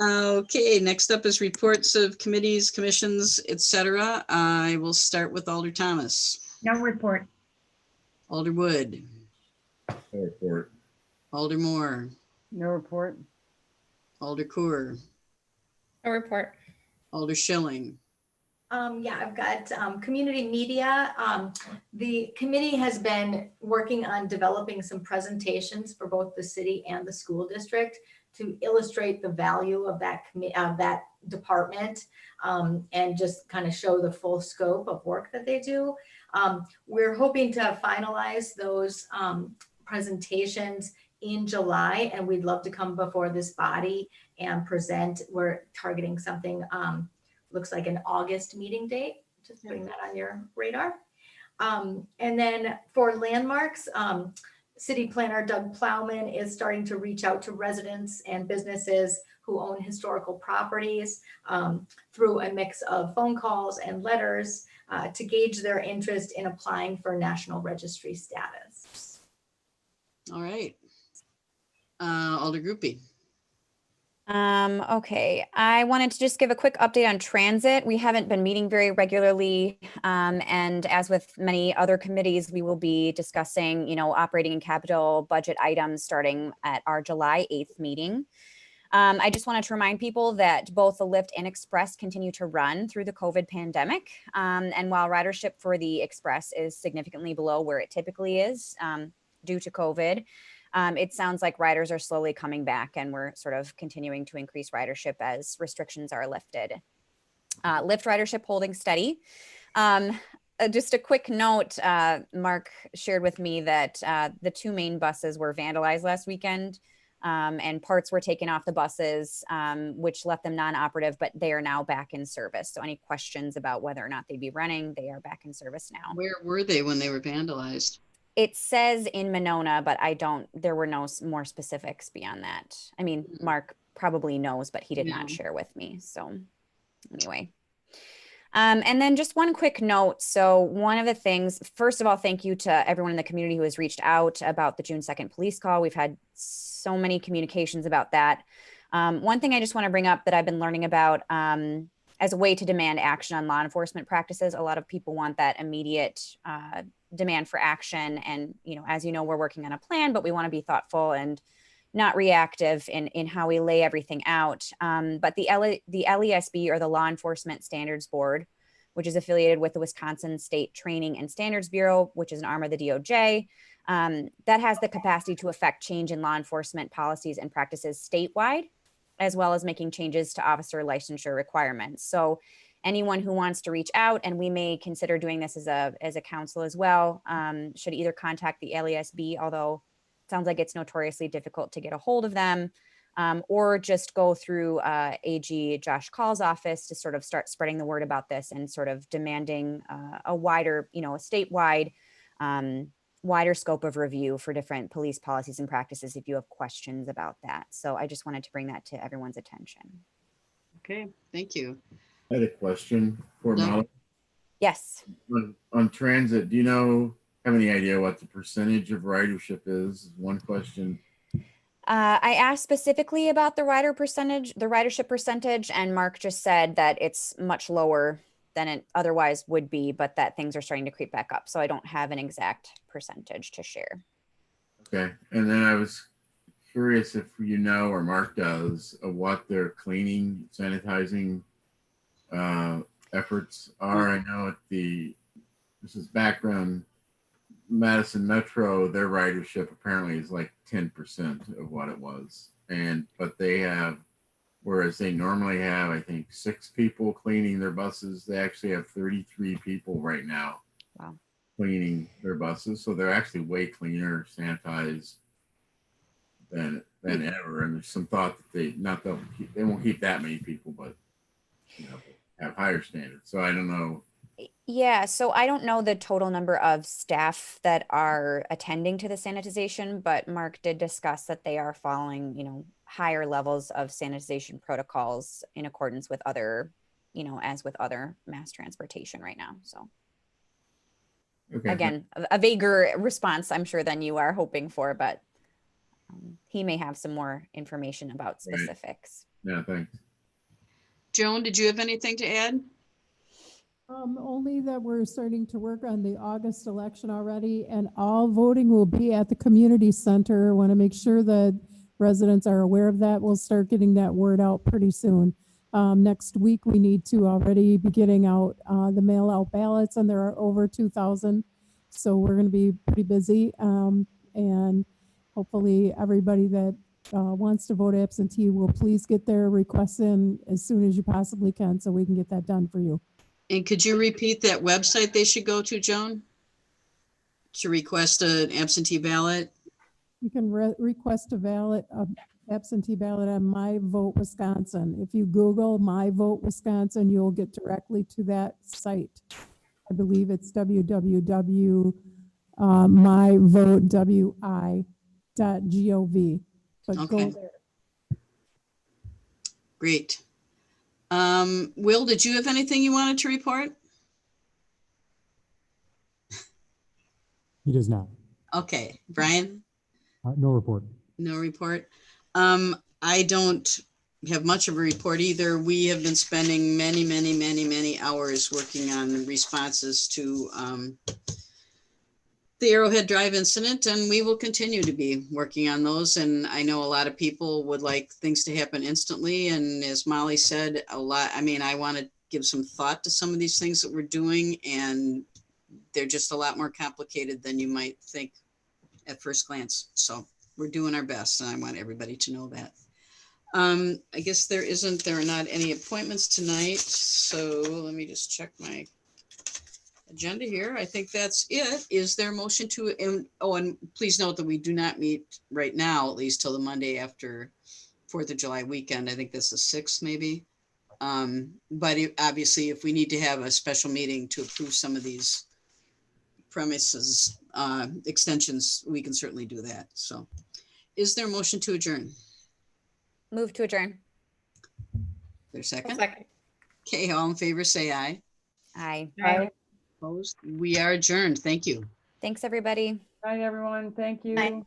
Okay, next up is reports of committees, commissions, etc. I will start with Alder Thomas. No report. Alder Wood. No report. Alder Moore. No report. Alder Coor. No report. Alder Schilling. Yeah, I've got community media. The committee has been working on developing some presentations for both the city and the school district to illustrate the value of that department and just kind of show the full scope of work that they do. We're hoping to finalize those presentations in July, and we'd love to come before this body and present. We're targeting something looks like an August meeting date. Just putting that on your radar. And then for landmarks, City Planner Doug Plowman is starting to reach out to residents and businesses who own historical properties through a mix of phone calls and letters to gauge their interest in applying for National Registry status. All right. Alder Groupie. Okay, I wanted to just give a quick update on transit. We haven't been meeting very regularly. And as with many other committees, we will be discussing, you know, operating and capital budget items starting at our July 8th meeting. I just wanted to remind people that both the Lyft and Express continue to run through the COVID pandemic. And while ridership for the Express is significantly below where it typically is due to COVID, it sounds like riders are slowly coming back, and we're sort of continuing to increase ridership as restrictions are lifted. Lyft ridership holding steady. Just a quick note, Mark shared with me that the two main buses were vandalized last weekend, and parts were taken off the buses, which left them non-operative, but they are now back in service. So any questions about whether or not they'd be running, they are back in service now. Where were they when they were vandalized? It says in Monona, but there were no more specifics beyond that. I mean, Mark probably knows, but he did not share with me. So anyway. And then just one quick note. So one of the things, first of all, thank you to everyone in the community who has reached out about the June 2nd police call. We've had so many communications about that. One thing I just want to bring up that I've been learning about as a way to demand action on law enforcement practices. A lot of people want that immediate demand for action. And, you know, as you know, we're working on a plan, but we want to be thoughtful and not reactive in how we lay everything out. But the LESB, or the Law Enforcement Standards Board, which is affiliated with the Wisconsin State Training and Standards Bureau, which is an arm of the DOJ, that has the capacity to affect change in law enforcement policies and practices statewide, as well as making changes to officer licensure requirements. So anyone who wants to reach out, and we may consider doing this as a council as well, should either contact the LESB, although it sounds like it's notoriously difficult to get a hold of them, or just go through AG Josh Call's office to sort of start spreading the word about this and sort of demanding a wider, you know, a statewide, wider scope of review for different police policies and practices if you have questions about that. So I just wanted to bring that to everyone's attention. Okay, thank you. I had a question for No. Molly. Yes. On transit, do you have any idea what the percentage of ridership is? One question. I asked specifically about the ridership percentage, and Mark just said that it's much lower than it otherwise would be, but that things are starting to creep back up. So I don't have an exact percentage to share. Okay. And then I was curious if you know, or Mark does, of what their cleaning, sanitizing efforts are. I know this is background, Madison Metro, their ridership apparently is like 10% of what it was. But they have, whereas they normally have, I think, 6 people cleaning their buses, they actually have 33 people right now. Wow. Cleaning their buses. So they're actually way cleaner, sanitized than ever. And there's some thought that they won't keep that many people, but have higher standards. So I don't know. Yeah, so I don't know the total number of staff that are attending to the sanitization, but Mark did discuss that they are following, higher levels of sanitization protocols in accordance with other, as with other mass transportation right now. So Okay. again, a vaguer response, I'm sure, than you are hoping for, but he may have some more information about specifics. Yeah, thanks. Joan, did you have anything to add? Only that we're starting to work on the August election already, and all voting will be at the community center. Want to make sure that residents are aware of that. We'll start getting that word out pretty soon. Next week, we need to already be getting out the mail-out ballots, and there are over 2,000. So we're going to be pretty busy, and hopefully everybody that wants to vote absentee will please get their requests in as soon as you possibly can, so we can get that done for you. And could you repeat that website they should go to, Joan? To request an absentee ballot? You can request absentee ballot on My Vote Wisconsin. If you Google My Vote Wisconsin, you'll get directly to that site. I believe it's www.myvotewi.gov. But Okay. go there. Great. Will, did you have anything you wanted to report? He does not. Okay. Brian? No report. No report. I don't have much of a report either. We have been spending many hours working on responses to the Arrowhead Drive incident, and we will continue to be working on those. And I know a lot of people would like things to happen instantly. And as Molly said, I want to give some thought to some of these things that we're doing, and they're just a lot more complicated than you might think at first glance. So we're doing our best, and I want everybody to know that. I guess there are not any appointments tonight. So let me just check my agenda here. I think that's it. Is there a motion to, and please note that we do not meet right now, at least till the Monday after 4th of July weekend. I think that's the 6th maybe. But obviously if we need to have a special meeting to approve some of these premises extensions, we can certainly do that. So is there a motion to adjourn? Move to adjourn. There's a second? Second. Okay, all in favor, say aye. Aye. Aye. Opposed? We are adjourned. Thank you. Thanks, everybody. Bye, everyone. Thank you. Bye.